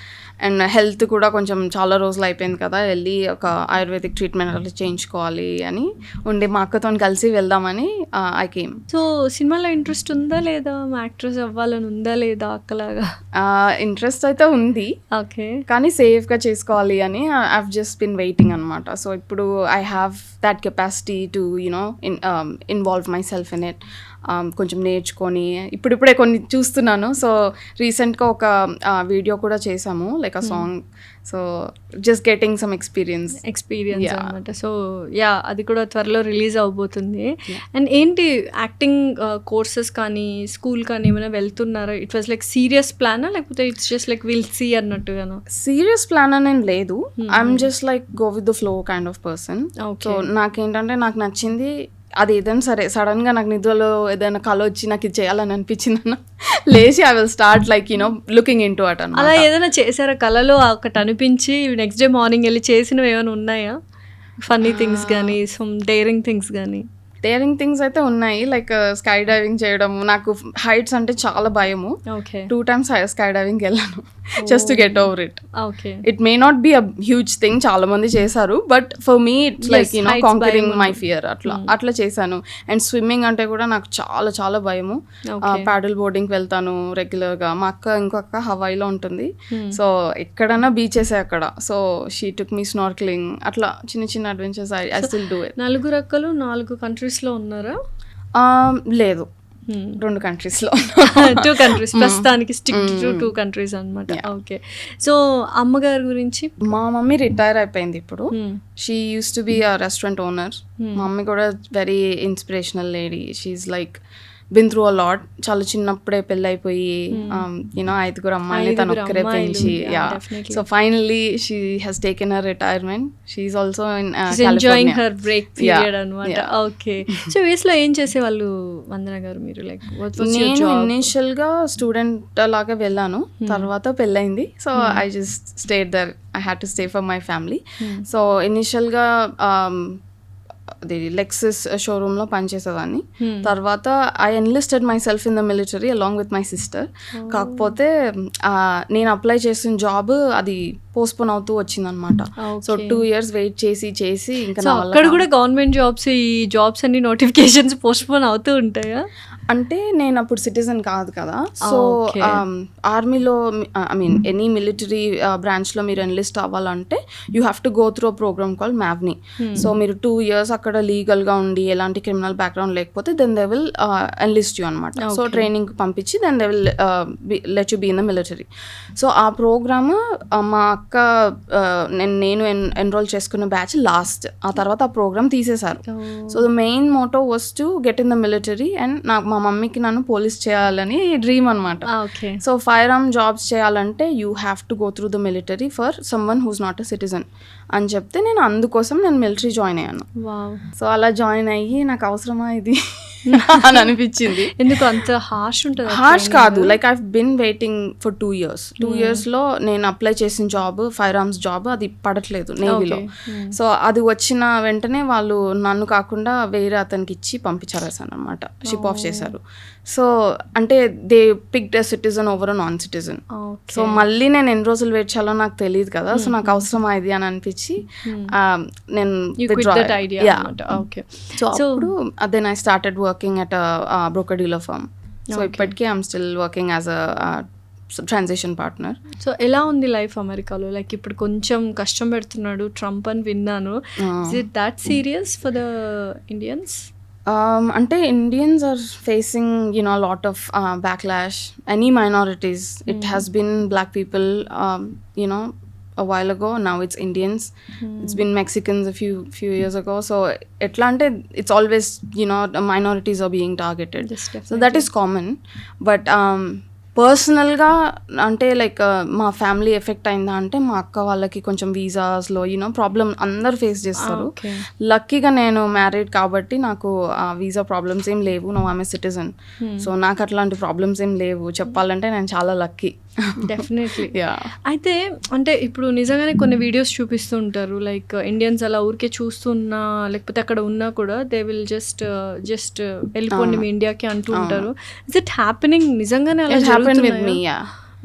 And health కూడా కొంచెం చాలా రోజులు అయిపోయింది కదా, వెళ్ళి ఒక ఆయుర్వేదిక్ ట్రీట్మెంట్ అట్లా చేయించుకోవాలి అని ఉండి మా అక్కతో కలిసి వెళ్దామని ఐ కేమ్. సో సినిమాలో ఇంట్రెస్ట్ ఉందా లేదా? యాక్ట్రెస్ అవ్వాలని ఉందా లేదా అక్కలాగా? ఇంట్రెస్ట్ అయితే ఉంది, ఓకే, కానీ సేఫ్గా చేసుకోవాలి అని ఐవ్ జస్ట్ బిన్ వెయిటింగ్ అనమాట. సో ఇప్పుడు I have that capacity to involve my self in it. కొంచెం నేర్చుకొని ఇప్పుడిప్పుడే కొన్ని చూస్తున్నాను. సో రీసెంట్గా ఒక వీడియో కూడా చేసాము, like a song. So just getting some experience అనమాట. సో అది కూడా త్వరలో రిలీజ్ అవబోతుంది. అండ్ ఏంటి యాక్టింగ్ కోర్సెస్ కానీ స్కూల్ కానీ ఏమైనా వెళ్తున్నారా? ఇట్ వాజ్ లైక్ సీరియస్ ప్లానా లేకపోతే it's just like will see అన్నట్టుగానా? సీరియస్ ప్లాన్ అనేం లేదు. I'm just like go with the flow kind of person. So నాకేంటంటే నాకు నచ్చింది అది ఏదైనా సరే, సడన్గా నాకు నిద్రలో ఏదైనా కళ వచ్చి నాకు ఇది చేయాలని అనిపించింది అన్న లేచి I will start like looking in to at అన్న. అలా ఏదైనా చేశారా కళలో ఒకటి అనిపించి నెక్స్ట్ డే మార్నింగ్ వెళ్ళి చేసినవి ఏమైనా ఉన్నాయా? ఫన్నీ థింగ్స్ కానీ సమ్ డేరింగ్ థింగ్స్ కానీ? డేరింగ్ థింగ్స్ అయితే ఉన్నాయి, లైక్ స్కై డైవింగ్ చేయడం. నాకు హైట్స్ అంటే చాలా భయము. 2 times స్కై డైవింగ్ వెళ్ళాను just to get over it. It may not be a huge thing, చాలా మంది చేశారు, but for me it's like conquering my fear. అట్లా చేశాను. అండ్ స్విమ్మింగ్ అంటే కూడా నాకు చాలా చాలా భయము. ప్యాడల్ బోర్డింగ్కి వెళ్తాను రెగ్యులర్గా. మా అక్క ఇంకొక హవాయిలో ఉంటుంది, సో ఎక్కడైనా బీచెసే అక్కడ. So she took me snorkelling, అట్లా చిన్న చిన్న adventures I still do it. 4 అక్కలు 4 కంట్రీస్లో ఉన్నారా? లేదు, 2 కంట్రీస్లో. 2 countries ప్రస్తుతానికి స్టిక్ టు 2 countries అనమాట. ఓకే. సో అమ్మగారి గురించి? మా మమ్మీ రిటైర్ అయిపోయింది ఇప్పుడు. She used to be a restaurant owner. మా మమ్మీ కూడా very inspirational lady. She like been through a lot. చాలా చిన్నప్పుడే పెళ్ళి అయిపోయి యూనో 5 అమ్మాయిని తను ఒక్కరే పెంచి so finally she has taken her retirement. She is also in enjoying her break period అన్నమాట. ఓకే. సో యూఎస్ లో ఏం చేసేవాళ్ళు వందన గారు మీరు? లైక్ నేను ఇనిషియల్ గా స్టూడెంట్ లాగా వెళ్ళాను, తర్వాత పెళ్ళైంది. So I just stayed there. I had to stay for my family. So initial గా అది లెక్సస్ షోరూమ్ లో పనిచేసేదాన్ని. తర్వాత I enlisted my self in the military along with my sister. కాకపోతే నేను అప్లై చేసిన జాబ్ అది పోస్ట్పోన్ అవుతూ వచ్చింది అనమాట. సో 2 years వెయిట్ చేసి ఇంకా అక్కడ కూడా గవర్నమెంట్ జాబ్స్ ఈ జాబ్స్ అన్ని నోటిఫికేషన్స్ పోస్ట్పోన్ అవుతూ ఉంటాయా? అంటే నేను అప్పుడు సిటిజన్ కాదు కదా. సో ఆర్మీలో ఐ మీన్ ఎనీ మిలిటరీ బ్రాంచ్లో మీరు ఎన్లిస్ట్ అవ్వాలంటే you have to go through a programme call మ్యావ్ని. సో మీరు 2 years అక్కడ లీగల్గా ఉండి ఎలాంటి క్రిమినల్ బ్యాక్గ్రౌండ్ లేకపోతే then they will enlist you అనమాట. సో ట్రైనింగ్ పంపించి then they will let you be in the military. So ఆ ప్రోగ్రామ్ మా అక్క నేను ఎన్రోల్ చేసుకున్న బ్యాచ్ లాస్ట్. ఆ తర్వాత ఆ ప్రోగ్రామ్ తీసేశారు. So the main motto was to get in the military and నాకు మా మమ్మీకి నన్ను పోలీస్ చేయాలని డ్రీమ్ అనమాట. సో ఫైర్ ఆర్మ్ జాబ్స్ చేయాలంటే you have to go through the military for someone who's not a citizen అని చెప్తే నేను అందుకోసం నేను మిలిటరీ జాయిన్ అయ్యాను. సో అలా జాయిన్ అయ్యి నాకు అవసరమా ఇది అని అనిపించింది. ఎందుకు అంత హార్ష్ ఉంటుంది? హార్ష్ కాదు, like I been waiting for 2 years. 2 yearsలో నేను అప్లై చేసిన జాబ్ ఫైర్ ఆర్మ్స్ జాబ్ అది పడట్లేదు నేవీలో. సో అది వచ్చిన వెంటనే వాళ్ళు నన్ను కాకుండా వేరే అతనికి ఇచ్చి పంపించారేసాను అనమాట, షిప్ ఆఫ్ చేశారు. సో అంటే they picked a citizen over a non citizen. So మళ్ళీ నేను ఎన్ని రోజులు వెయిట్ చేయాలో నాకు తెలియదు కదా. సో నాకు అవసరం ఇది అని అనిపించి నేను సో అప్పుడు then I started working at a broker dealer firm. So ఇప్పటికీ I'm still working as a transition partner. So ఎలా ఉంది లైఫ్ అమెరికాలో? లైక్ ఇప్పుడు కొంచెం కష్టం పెడుతున్నాడు ట్రంప్ అని విన్నాను. Is it that serious for the Indians? అంటే Indians are facing you know lot of backlash. Any minorities, it has been black people you know a while ago, now it's Indians. It's been Mexicans a few years ago. So etla ante it's always, you know, the minorities are being targeted. So that is common. But పర్సనల్గా అంటే లైక్ మా ఫ్యామిలీ ఎఫెక్ట్ అయిందా అంటే మా అక్క వాళ్ళకి కొంచెం వీసాస్లో యూనో ప్రాబ్లమ్ అందరు ఫేస్ చేస్తారు. లక్కీగా నేను మ్యారీడ్ కాబట్టి నాకు ఆ వీసా ప్రాబ్లమ్స్ ఏం లేవు. No I'm a citizen. So నాకు అట్లాంటి ప్రాబ్లమ్స్ ఏం లేవు. చెప్పాలంటే నేను చాలా లక్కీ. డెఫినెట్లీ. అయితే అంటే ఇప్పుడు నిజంగానే కొన్ని వీడియోస్ చూపిస్తూ ఉంటారు, లైక్ ఇండియన్స్ అలా ఊరికే చూస్తున్నా లేకపోతే అక్కడ ఉన్నా కూడా దే విల్ జస్ట్ వెళ్ళిపోండి మీ ఇండియాకి అంటూ ఉంటారు. Is it happening? నిజంగానే అలా జరుగుతుందా?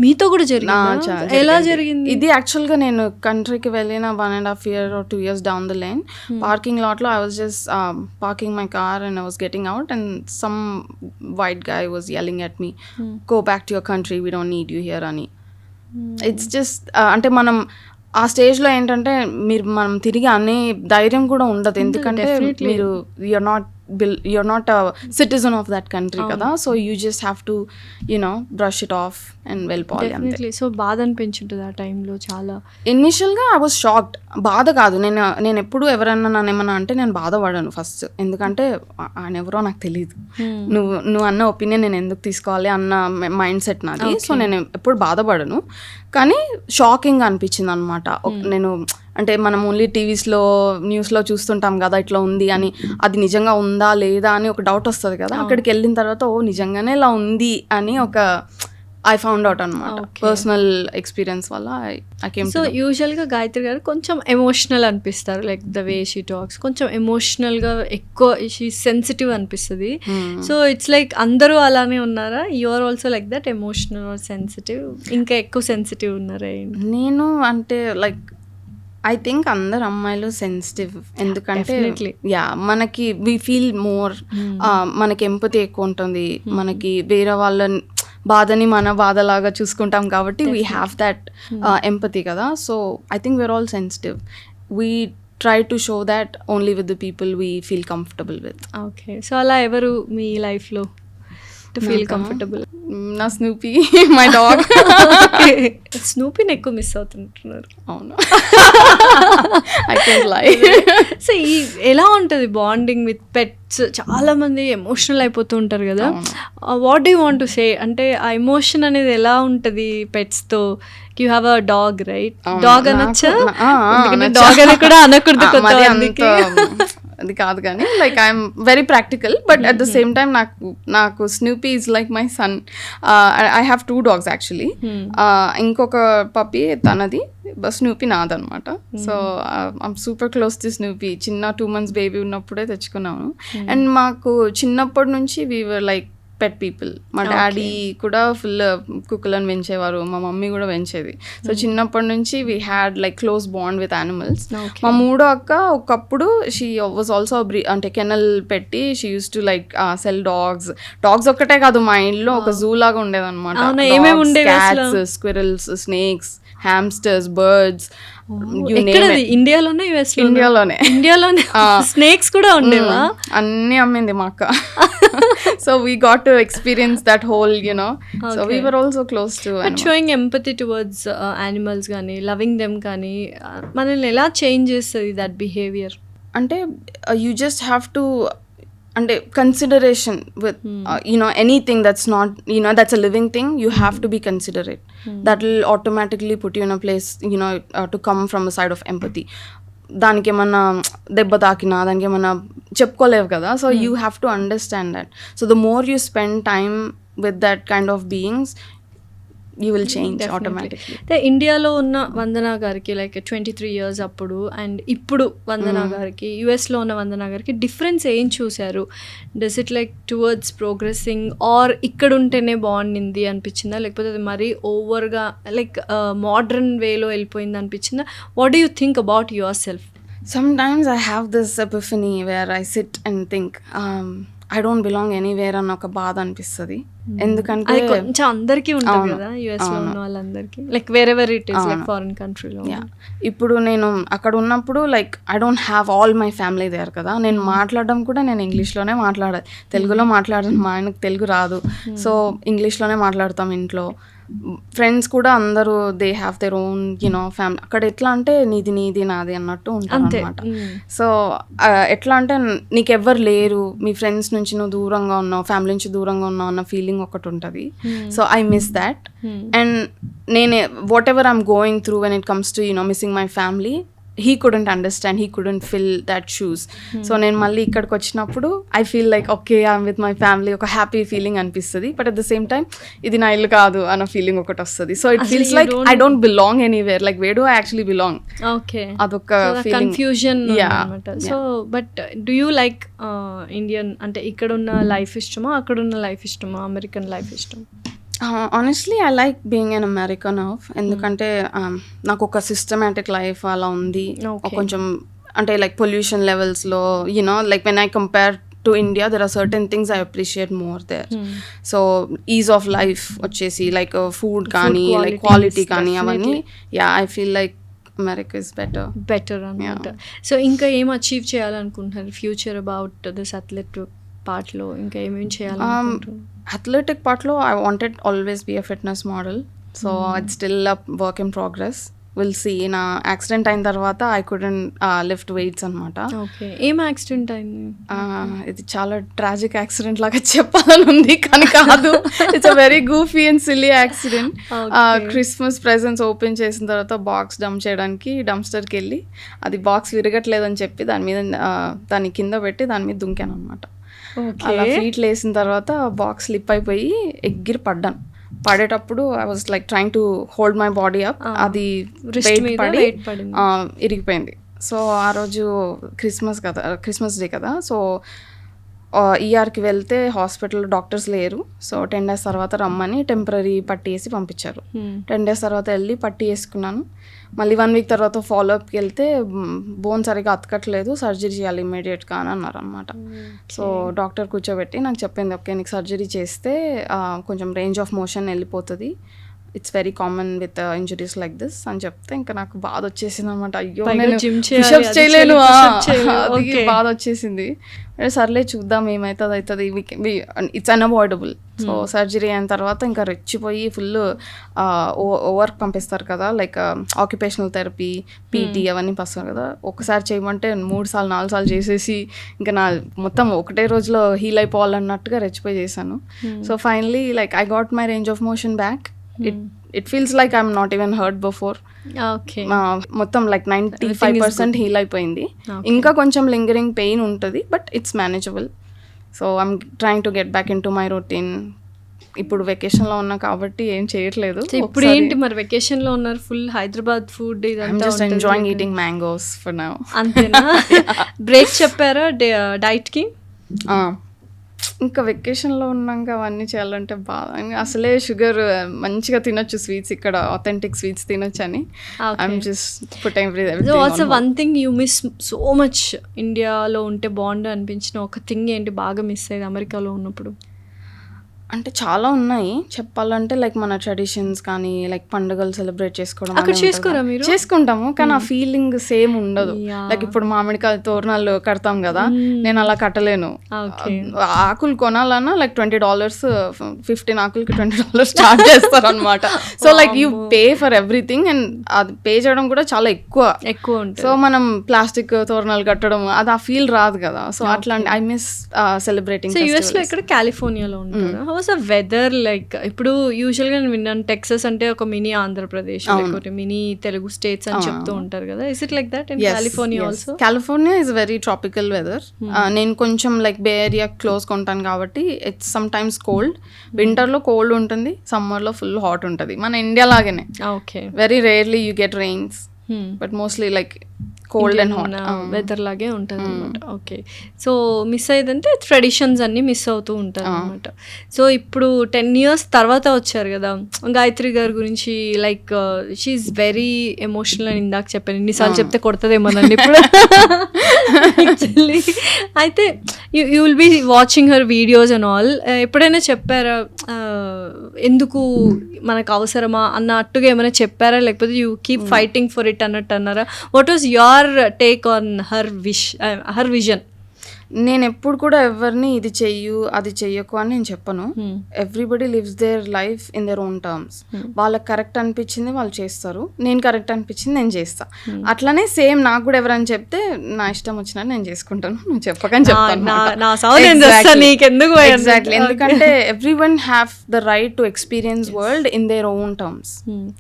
మీతో కూడా జరిగింది? ఎలా జరిగింది ఇది? యాక్చువల్గా నేను కంట్రీకి వెళ్ళిన 1.5 year or 2 years down the lane parking లాట్లో I was just parking my car and I was getting out and some white guy was yelling at me, go back to your country, we don't need you here అని. ఇట్స్ జస్ట్ అంటే మనం ఆ స్టేజ్లో ఏంటంటే మనం తిరిగి అనే ధైర్యం కూడా ఉండదు. ఎందుకంటే మీరు you're not a citizen of that country కదా. So you just have to brush it off and వెళ్ళిపోవాలి అంతే. సో బాధ అనిపించుంటుంది ఆ టైంలో చాలా. ఇనిషియల్గా ఐ వాజ్ షాక్డ్. బాధ కాదు, నేను ఎప్పుడు ఎవరన్నా నన్ను ఏమన్నా అంటే నేను బాధపడాను ఫస్ట్. ఎందుకంటే ఆయన ఎవరో నాకు తెలియదు, నువ్వు అన్న ఒపీనియన్ నేను ఎందుకు తీసుకోవాలి అన్న మైండ్ సెట్ నాది. సో నేను ఎప్పుడు బాధపడను. కానీ షాకింగ్ అనిపించింది అనమాట. నేను అంటే మనం ఓన్లీ టీవీస్లో న్యూస్లో చూస్తుంటాం కదా ఇట్లా ఉంది అని, అది నిజంగా ఉందా లేదా అని ఒక డౌట్ వస్తుంది కదా. అక్కడికి వెళ్ళిన తర్వాత ఓ నిజంగానే ఇలా ఉంది అని ఒక ఐ ఫౌండ్ అవుట్ అనమాట. పర్సనల్ ఎక్స్పీరియన్స్ వల్ల ఐ కేమ్. సో యూజువల్గా గాయత్రి గారు కొంచెం ఎమోషనల్ అనిపిస్తారు, like the way she talks కొంచెం ఎమోషనల్గా ఎక్కువ, షీ సెన్సిటివ్ అనిపిస్తుంది. సో ఇట్స్ లైక్ అందరూ అలానే ఉన్నారా? You are also like that, emotional or sensitive? ఇంకా ఎక్కువ సెన్సిటివ్ ఉన్నారా? నేను అంటే లైక్ ఐ థింక్ అందరు అమ్మాయిలు సెన్సిటివ్. ఎందుకంటే మనకి వీ ఫీల్ మోర్, మనకి ఎంపతి ఎక్కువ ఉంటుంది. మనకి వేరే వాళ్ళ బాధని మన బాధలాగా చూసుకుంటాం కాబట్టి వీ హ్యావ్ దట్ ఎంపతి కదా. So I think we're all sensitive. We try to show that only with the people we feel comfortable with. Okay. So అలా ఎవరు మీ లైఫ్లో? To feel comfortable? నా స్నూపీ, మై డాగ్. స్నూపీని ఎక్కువ మిస్ అవుతుంటున్నారు. అవును. ఐ కెన్ లై. సో ఈ ఎలా ఉంటుంది బాండింగ్ విత్ పెట్స్? చాలా మంది ఎమోషనల్ అయిపోతూ ఉంటారు కదా. What do you want to say? అంటే ఆ ఎమోషన్ అనేది ఎలా ఉంటుంది పెట్స్తో? You have a dog, right? Dog అనొచ్చా? డాగ్ అని కూడా అనకూడదు కొత్త మందికి. అది కాదు కానీ like I'm very practical, but at the same time నాకు Snoopy is like my son. I have 2 dogs actually. ఇంకొక పప్పీ తనది, స్నూపీ నాదనమాట. So I'm super close to Snoopy. చిన్న 2 months బేబీ ఉన్నప్పుడే తెచ్చుకున్నాము. అండ్ మాకు చిన్నప్పటి నుంచి we were like pet people. మా డాడీ కూడా ఫుల్ కుక్కలను పెంచేవారు, మా మమ్మీ కూడా పెంచేది. సో చిన్నప్పటి నుంచి we had like close bond with animals. మా మూడో అక్క ఒకప్పుడు షీ వాజ్ ఆల్సో అంటే కెనల్ పెట్టి she used to like cell dogs ఒక్కటే కాదు, మా ఇంట్లో ఒక జూ లాగా ఉండేదన్నమాట. Cats, squirrels, snakes, hamsters, birds. ఇండియాలోనే స్నేక్స్ కూడా ఉండేవా? అన్ని అమ్మింది మా అక్క. So we got to experience that whole, you know. Okay. So we were also close to but showing empathy towards animals కానీ loving them కానీ మనల్ని ఎలా చేంజ్ చేస్తుంది that behavior? అంటే you just have to అంటే consideration with you know, anything that's not, you know, that's a living thing, you have to be considerate. That will automatically put you in a place, you know, to come from a side of empathy. దానికి ఏమన్నా దెబ్బ తాకినా దానికి ఏమన్నా చెప్పుకోలేవు కదా. So you have to understand that. So the more you spend time with that kind of beings, you will change automatically. అంటే ఇండియాలో ఉన్న వందనా గారికి లైక్ 23 years అప్పుడు అండ్ ఇప్పుడు వందనా గారికి, యుఎస్లో ఉన్న వందనా గారికి డిఫరెన్స్ ఏం చూశారు? Does it like towards progressing or ఇక్కడ ఉంటేనే బాగుండింది అనిపించిందా, లేకపోతే అది మరీ ఓవర్గా లైక్ మోడర్న్ వేలో వెళ్ళిపోయింది అనిపించిందా? What do you think about your self? Sometimes I have this epiphany where I sit and think, I don't belong anywhere అన్న ఒక బాధ అనిపిస్తుంది. ఎందుకంటే కొంచెం అందరికీ ఉంటుంది కదా యుఎస్ లో ఉన్న వాళ్ళందరికీ, like wherever it is like foreign కంట్రీలో. ఇప్పుడు నేను అక్కడ ఉన్నప్పుడు like I don't have all my family there కదా. నేను మాట్లాడడం కూడా నేను ఇంగ్లీష్లోనే మాట్లాడాలి, తెలుగులో మాట్లాడను, మా ఆయనకు తెలుగు రాదు. సో ఇంగ్లీష్లోనే మాట్లాడతాం ఇంట్లో. ఫ్రెండ్స్ కూడా అందరూ they have their own, you know, family. అక్కడ ఎట్లా అంటే నీది నాది అన్నట్టు ఉంటారు అనమాట. సో ఎట్లా అంటే నీకెవ్వరు లేరు, మీ ఫ్రెండ్స్ నుంచి నువ్వు దూరంగా ఉన్నావు, ఫ్యామిలీ నుంచి దూరంగా ఉన్నావు అన్న ఫీలింగ్ ఒకటి ఉంటుంది. So I miss that. And నేనే whatever I'm going through when it comes to, you know, missing my family, he couldn't understand, he couldn't fill that shoes. So నేను మళ్ళీ ఇక్కడికి వచ్చినప్పుడు I feel like okay I'm with my family, ఒక హ్యాపీ ఫీలింగ్ అనిపిస్తుంది. But at the same time ఇది నా ఇల్లు కాదు అన్న ఫీలింగ్ ఒకటి వస్తుంది. So it feels like I don't belong anywhere, like where do I actually belong? Okay, అదొక కన్ఫ్యూజన్ అన్నమాట. So but do you like Indian, అంటే ఇక్కడున్న లైఫ్ ఇష్టమా, అక్కడున్న లైఫ్ ఇష్టమా, అమెరికన్ లైఫ్ ఇష్టం? Honestly I like being an American of. ఎందుకంటే నాకు ఒక సిస్టమాటిక్ లైఫ్ అలా ఉంది. కొంచెం అంటే లైక్ పొల్యూషన్ లెవెల్స్లో, you know, like when I compare to India there are certain things I appreciate more there. So ease of life వచ్చేసి లైక్ ఫుడ్ కానీ లైక్ క్వాలిటీ కానీ అవన్నీ, yeah I feel like America is better అన్నమాట. సో ఇంకా ఏం అచీవ్ చేయాలనుకుంటున్నారు ఫ్యూచర్ అబౌట్ దిస్ అథ్లెట్ పార్ట్లో? ఇంకా ఏమేమి చేయాలనుకుంటున్నారు? అథ్లెటిక్ పార్ట్లో I wanted always be a fitness model. So it's still a work in progress. Will see. నా యాక్సిడెంట్ అయిన తర్వాత ఐ కుడెంట్ లిఫ్ట్ వెయిట్స్ అనమాట. ఏం యాక్సిడెంట్ అయింది? ఇది చాలా ట్రాజిక్ యాక్సిడెంట్ లాగా చెప్పాలని ఉంది కానీ కాదు. It's a very goofy and silly accident. Christmas presents open చేసిన తర్వాత బాక్స్ డంప్ చేయడానికి డంప్స్టర్కి వెళ్ళి అది బాక్స్ విరగట్లేదని చెప్పి దాన్ని కింద పెట్టి దాని మీద దుంకాను అనమాట. అలా ఫీట్లు వేసిన తర్వాత బాక్స్ స్లిప్ అయిపోయి ఎగిరి పడ్డాను. పడేటప్పుడు I was like trying to hold my body up, అది పడి ఇరిగిపోయింది. సో ఆ రోజు క్రిస్మస్ డే కదా. సో ఈఆర్కి వెళ్తే హాస్పిటల్లో డాక్టర్స్ లేరు. సో 10 days తర్వాత రమ్మని టెంపరీ పట్టి వేసి పంపించారు. 10 days తర్వాత వెళ్ళి పట్టి వేసుకున్నాను. మళ్ళీ 1 week తర్వాత ఫాలోఅప్కి వెళ్తే బోన్ సరిగా అతకట్లేదు, సర్జరీ చేయాలి ఇమ్మీడియట్గా అని అన్నారు అనమాట. సో డాక్టర్ కూర్చోబెట్టి నాకు చెప్పింది, ఓకే నీకు సర్జరీ చేస్తే కొంచెం రేంజ్ ఆఫ్ మోషన్ వెళ్ళిపోతుంది, it's very common with injuries like this అని చెప్తే ఇంకా నాకు బాధ వచ్చేసింది అనమాట. అయ్యో పైగా నేను gym చేయాలి, పుషప్స్ అది చేయలేను, చేయాలి, push-up చేయలేను. అది Okay. బాధ వచ్చేసింది. సర్లే చూద్దాం ఏమవుతుంది అవుతుంది, ఇట్స్ అన్అవాయిడబుల్. సో సర్జరీ అయిన తర్వాత ఇంకా రెచ్చిపోయి ఫుల్ వర్క్ పంపిస్తారు కదా, లైక్ ఆక్యుపేషనల్ థెరపీ, పీటీ అవన్నీ పంపిస్తారు కదా. ఒకసారి చేయమంటే 3 సార్లు 4 సార్లు చేసేసి ఇంకా నా మొత్తం ఒకటే రోజులో హీల్ అయిపోవాలన్నట్టుగా రెచ్చిపోయి చేశాను. So finally like I got my range of motion back. It feels like I'm not even hurt before. Okay. మొత్తం లైక్ 95% హీల్ అయిపోయింది. ఇంకా కొంచెం లింగరింగ్ పెయిన్ ఉంటుంది, but it's manageable. So I'm trying to get back in to my routine. ఇప్పుడు వెకేషన్లో ఉన్నా కాబట్టి ఏం చేయట్లేదు. ఇప్పుడు ఏంటి మరి వెకేషన్ లో ఉన్నారు, ఫుల్ హైదరాబాద్ ఫుడ్ ఇదంతా just enjoying eating mangoes for now. అంతేనా? బ్రేక్ చెప్పారా డైట్ కి? ఇంకా వెకేషన్లో ఉన్నాక అవన్నీ చేయాలంటే బాగా, అసలే షుగర్ మంచిగా తినొచ్చు, స్వీట్స్ ఇక్కడ ఆథెంటిక్ స్వీట్స్ తినొచ్చు అని I'm just putting so what's one thing you miss so much? ఇండియాలో ఉంటే బాగుండు అనిపించిన ఒక థింగ్ ఏంటి బాగా మిస్ అయ్యేది అమెరికాలో ఉన్నప్పుడు? అంటే చాలా ఉన్నాయి చెప్పాలంటే, లైక్ మన ట్రెడిషన్స్ కానీ, లైక్ పండుగలు సెలబ్రేట్ చేసుకోవడం అక్కడ చేసుకోరా మీరు? చేసుకుంటాము, కానీ ఆ ఫీలింగ్ సేమ్ ఉండదు. లైక్ ఇప్పుడు మామిడికాయ తోరణాలు కడతాం కదా, నేను అలా కట్టలేను. ఆకులు కొనాలన్నా లైక్ $20, 15 ఆకులకి $20 చార్జ్ చేస్తారు అనమాట. So like you pay for everything, and అది పే చేయడం కూడా చాలా ఎక్కువ ఉంటుంది. సో మనం ప్లాస్టిక్ తోరణాలు కట్టడం అది ఆ ఫీల్ రాదు కదా. సో అట్లాంటి I miss celebrating. So US లో ఇక్కడ కాలిఫోర్నియాలో ఉంటారు. వెదర్ లైక్ ఇప్పుడు యూజువల్ గా నేను విన్నాను టెక్సస్ అంటే ఒక మినీ ఆంధ్రప్రదేశ్, లేకపోతే మినీ తెలుగు స్టేట్స్ అని చెప్తూ ఉంటారు కదా. Is it like that in California also? California is very tropical weather. నేను కొంచెం లైక్ బే ఏరియా క్లోజ్ కొంటాను కాబట్టి it's sometimes cold. Winter లో కోల్డ్ ఉంటుంది, సమ్మర్ లో ఫుల్ హాట్ ఉంటుంది. మన ఇండియా లాగానే. Okay. Very rarely you get rains, but mostly like cold and hot weather లాగే ఉంటుంది అనమాట. ఓకే. సో మిస్ అయ్యేదంటే ట్రెడిషన్స్ అన్నీ మిస్ అవుతూ ఉంటారు అనమాట. సో ఇప్పుడు 10 years తర్వాత వచ్చారు కదా, గాయత్రి గారి గురించి లైక్ షీఈస్ వెరీ ఎమోషనల్ అని ఇందాక చెప్పాను. ఎన్నిసార్లు చెప్తే కొడతదేమోనండి ఇప్పుడు. యాక్చువల్లీ అయితే you will be watching her videos and all. ఎప్పుడైనా చెప్పారా ఎందుకు మనకు అవసరమా అన్నట్టుగా ఏమైనా చెప్పారా, లేకపోతే you keep fighting for it అన్నట్టు అన్నారా? What was your take on her vision? నేను ఎప్పుడు కూడా ఎవరిని ఇది చెయ్యు అది చెయ్యకు అని నేను చెప్పను. Everybody lives their life in their own terms. వాళ్ళకి కరెక్ట్ అనిపించింది వాళ్ళు చేస్తారు, నేను కరెక్ట్ అనిపించింది నేను చేస్తా. అట్లనే సేమ్ నాకు కూడా ఎవరైనా చెప్తే నా ఇష్టం వచ్చినా నేను చేసుకుంటాను, నువ్వు చెప్పకని చెప్తాను. ఎగ్జాక్ట్లీ. ఎందుకంటే every one have the right to experience world in their own terms.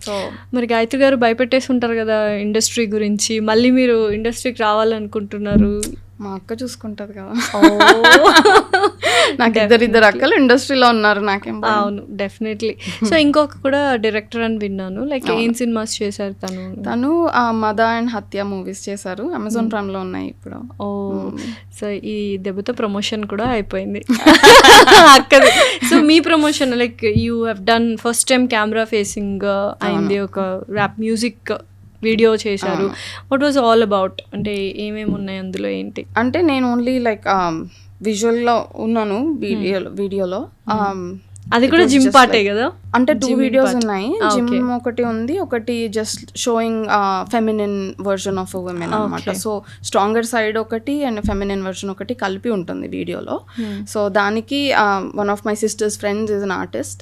So మరి గాయత్రి గారు భయపెట్టేసి ఉంటారు కదా ఇండస్ట్రీ గురించి, మళ్ళీ మీరు ఇండస్ట్రీకి రావాలనుకుంటున్నారు. మా అక్క చూసుకుంటది కదా, నాకు ఇద్దరు అక్కలు ఇండస్ట్రీలో ఉన్నారు, నాకేం. అవును, డెఫినెట్లీ. సో ఇంకొక కూడా డైరెక్టర్ అని విన్నాను, లైక్ ఏం సినిమాస్ చేశారు తను? మద అండ్ హత్య మూవీస్ చేశారు, అమెజాన్ ప్రైమ్ లో ఉన్నాయి ఇప్పుడు. ఓ, సో ఈ దెబ్బతో ప్రమోషన్ కూడా అయిపోయింది అక్కది. సో మీ promotion like you have done first time camera facing అయింది, ఒక ర్యాప్ మ్యూజిక్ వీడియో చేశారు. What was all about? అంటే ఏమేమి ఉన్నాయి అందులో, ఏంటి? అంటే నేను ఓన్లీ లైక్ విజువల్లో ఉన్నాను వీడియోలో. అది కూడా జిమ్ పార్టే కదా? అంటే 2 వీడియోస్ ఉన్నాయి. జిమ్ ఒకటి ఉంది, ఒకటి just showing feminine version of women అనమాట. సో స్ట్రాంగర్ సైడ్ ఒకటి అండ్ ఫెమినిన్ వర్జన్ ఒకటి కలిపి ఉంటుంది వీడియోలో. సో దానికి one of my sisters friends is an artist,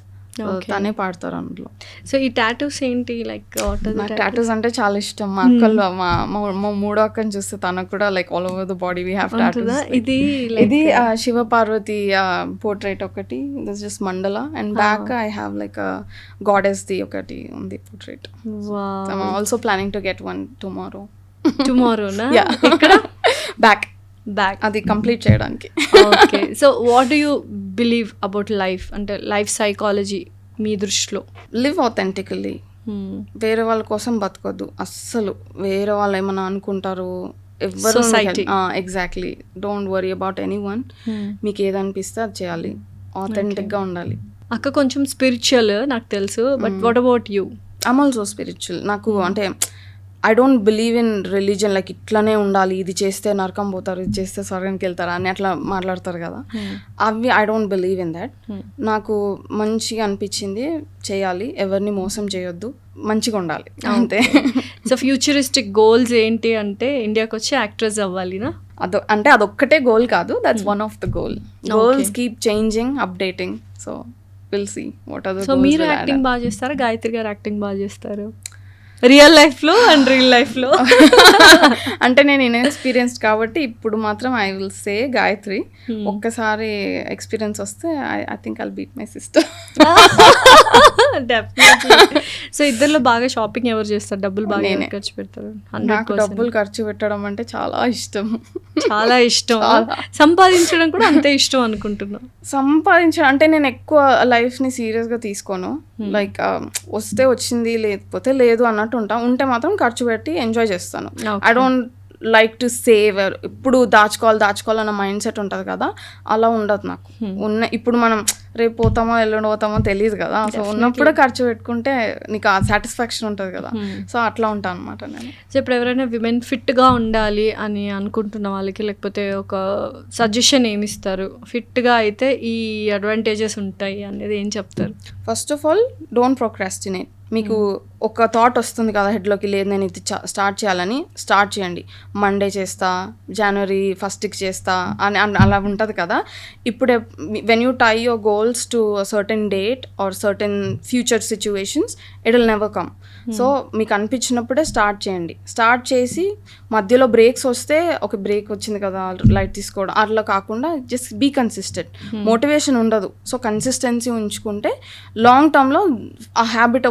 తనే పాడతారు అందులో. సో ఈ టాటూస్ ఏంటి? లైక్ నాకు టాటూస్ అంటే చాలా ఇష్టం. మా అక్కలు మా మూడో అక్కని చూస్తే తనకు కూడా like all over the body we have tattoos. ఇది శివ పార్వతి పోర్ట్రేట్ ఒకటి, this just mandala, and back I have like goddess the ఒకటి ఉంది portrait. I am also planning to get one టుమారోనా? ఎక్కడ? బ్యాక్ అది కంప్లీట్ చేయడానికి. Okay. So what do you believe about life, అంటే లైఫ్ సైకాలజీ మీ దృష్టిలో? Live authentically. వేరే వాళ్ళ కోసం బతకొద్దు అస్సలు. వేరే వాళ్ళు ఏమన్నా అనుకుంటారు, ఎవరు. Exactly. Don't worry about anyone. మీకు ఏదనిపిస్తే అది చేయాలి, ఆథెంటిక్ గా ఉండాలి. అక్క కొంచెం స్పిరిచువల్ నాకు తెలుసు, but what about you? I'm also spiritual. నాకు అంటే I don't believe in religion, like ఇట్లనే ఉండాలి, ఇది చేస్తే నరకం పోతారు, ఇది చేస్తే స్వర్గానికి వెళ్తారు అని అట్లా మాట్లాడతారు కదా, అవి I don't believe in that. నాకు మంచిగా అనిపించింది, చేయాలి, ఎవరిని మోసం చేయొద్దు, మంచిగా ఉండాలి అంతే. సో ఫ్యూచరిస్టిక్ గోల్స్ ఏంటి అంటే ఇండియాకి వచ్చి యాక్ట్రెస్ అవ్వాలినా? అంటే అదొక్కటే గోల్ కాదు, that's one of the goals keep changing, updating. So will see what are the goals. So మీరు యాక్టింగ్ బాగా చేస్తారా, గాయత్రి గారు యాక్టింగ్ బాగా చేస్తారు రియల్ లైఫ్లో అండ్ రియల్ లైఫ్లో? అంటే నేను ఇన్ఎక్స్పీరియన్స్డ్ కాబట్టి ఇప్పుడు మాత్రం ఐ విల్ సే గాయత్రి. ఒక్కసారి ఎక్స్పీరియన్స్ వస్తే I think I'll beat my sister. Definitely. So ఇద్దరిలో బాగా షాపింగ్ ఎవరు చేస్తారు, డబ్బులు బాగా ఎవరు ఖర్చు పెడతారు? నాకు డబ్బులు ఖర్చు పెట్టడం అంటే చాలా ఇష్టం. చాలా ఇష్టం. సంపాదించడం కూడా అంతే ఇష్టం అనుకుంటున్నా. సంపాదించడం అంటే నేను ఎక్కువ లైఫ్ని సీరియస్గా తీసుకోను. లైక్ వస్తే వచ్చింది, లేకపోతే లేదు అన్నట్టు ఉంటే మాత్రం ఖర్చు పెట్టి ఎంజాయ్ చేస్తాను. I don't like to save, ఇప్పుడు దాచుకోవాలన్న మైండ్ సెట్ ఉంటుంది కదా, అలా ఉండదు నాకు. ఇప్పుడు మనం రేపు పోతామో ఎల్లుండి పోతామో తెలియదు కదా, సో ఉన్నప్పుడు ఖర్చు పెట్టుకుంటే నీకు ఆ సాటిస్ఫాక్షన్ ఉంటుంది కదా, సో అట్లా ఉంటాను అనమాట నేను. సో ఇప్పుడు ఎవరైనా విమెన్ ఫిట్గా ఉండాలి అని అనుకుంటున్న వాళ్ళకి లేకపోతే ఒక సజెషన్ ఏమిస్తారు? ఫిట్గా అయితే ఈ అడ్వాంటేజెస్ ఉంటాయి అనేది ఏం చెప్తారు? First of all don't procrastinate. మీకు ఒక థాట్ వస్తుంది కదా హెడ్లోకి, లేదు నేను ఇది స్టార్ట్ చేయాలని, స్టార్ట్ చేయండి. మండే చేస్తా, జనవరి 1st చేస్తా అని అలా ఉంటుంది కదా. ఇప్పుడే when you tie your goals to certain date or certain future situations, it will never come. So మీకు అనిపించినప్పుడే స్టార్ట్ చేయండి. స్టార్ట్ చేసి మధ్యలో బ్రేక్స్ వస్తే ఒక బ్రేక్ వచ్చింది కదా లైట్ తీసుకోవడం, అట్లా కాకుండా జస్ట్ బీ కన్సిస్టెంట్. మోటివేషన్ ఉండదు, సో కన్సిస్టెన్సీ ఉంచుకుంటే లాంగ్ టర్మ్లో ఆ హ్యాబిట్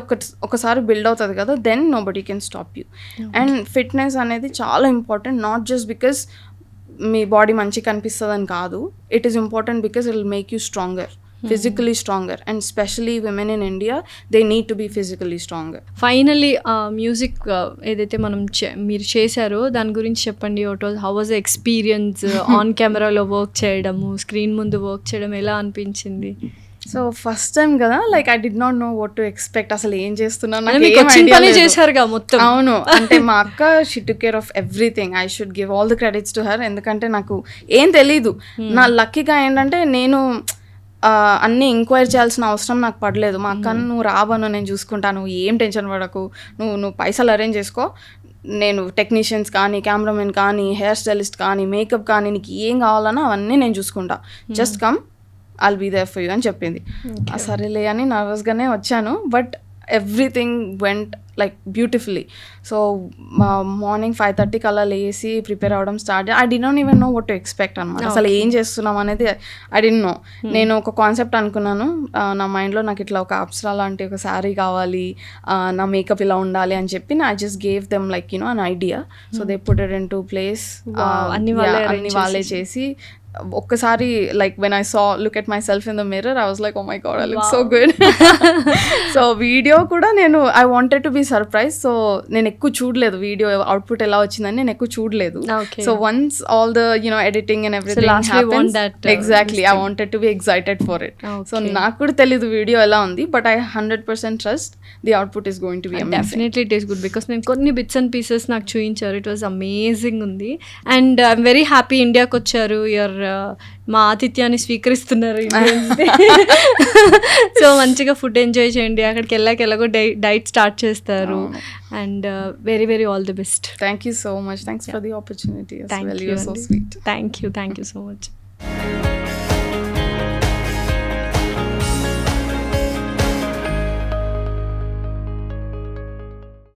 ఒకసారి బిల్డ్ అవుతుంది కదా, then nobody can stop you. And fitness అనేది చాలా ఇంపార్టెంట్, నాట్ జస్ట్ బికాస్ మీ బాడీ మంచిగా కనిపిస్తుంది అని కాదు, it is important because it will make you stronger, physically stronger, and especially women in India, they need to be physically stronger. Finally music ఏదైతే మనం మీరు చేశారో దాని గురించి చెప్పండి. How was the experience on కెమెరాలో వర్క్ చేయడము, స్క్రీన్ ముందు వర్క్ చేయడం ఎలా అనిపించింది? సో ఫస్ట్ టైం కదా, like I did not no what to expect, అసలు ఏం చేస్తున్నాను చేశారుగా మొత్తం. అవును, అంటే మా అక్క she took care of everything, I should give all the credits to her. ఎందుకంటే నాకు ఏం తెలీదు. నా లక్కీగా ఏంటంటే నేను అన్నీ ఎంక్వైరీ చేయాల్సిన అవసరం నాకు పడలేదు. మా అక్కను నువ్వు రాబను, నేను చూసుకుంటాను, ఏం టెన్షన్ పడకు, నువ్వు పైసలు అరేంజ్ చేసుకో, నేను టెక్నీషియన్స్ కానీ, కెమెరామెన్ కానీ, హెయిర్ స్టైలిస్ట్ కానీ, మేకప్ కానీ, నీకు ఏం కావాలన్నా అవన్నీ నేను చూసుకుంటా, just come, I'll be there for you అని చెప్పింది. సరేలే అని నర్వస్గానే వచ్చాను, but everything went like beautifully. So morning 5:30 అలా లేసి ప్రిపేర్ అవ్వడం start. I did not even know what to expect అనమాట. అసలు ఏం చేస్తున్నాం అనేది ఐ డి నో. నేను ఒక కాన్సెప్ట్ అనుకున్నాను నా మైండ్లో, నాకు ఇట్లా ఒక అప్సరా లాంటి ఒక శారీ కావాలి, నా మేకప్ ఇలా ఉండాలి అని చెప్పి I just gave them like you know an idea. So they put it into place, అన్ని వాళ్ళే చేసి ఒక్కసారి like when I saw look at myself in the mirror, I was like oh my god, I look so good. So video కూడా నేను I wanted to be surprise. So నేను ఎక్కువ చూడలేదు వీడియో అవుట్పుట్ ఎలా వచ్చిందని, నేను ఎక్కువ చూడలేదు. So once all the editing and everything exactly I wanted to be excited for it. So నాకు కూడా తెలీదు వీడియో ఎలా ఉంది, but I 100% trust the output is going to be amazing. Definitely it is good, because నేను కొన్ని బిట్స్ అండ్ పీసెస్ నాకు చూపించారు, ఇట్ వాజ్ అమేజింగ్ ఉంది. అండ్ ఐఎమ్ వెరీ హ్యాపీ ఇండియాకి వచ్చారు, యూఆర్ మా ఆతిథ్యాన్ని స్వీకరిస్తున్నారు. సో మంచిగా ఫుడ్ ఎంజాయ్ చేయండి, అక్కడికి ఎలాగో డైట్ స్టార్ట్ చేస్తారు. And very very all the best. Thank you so much, thanks for the opportunity. You're so sweet. Thank you so much.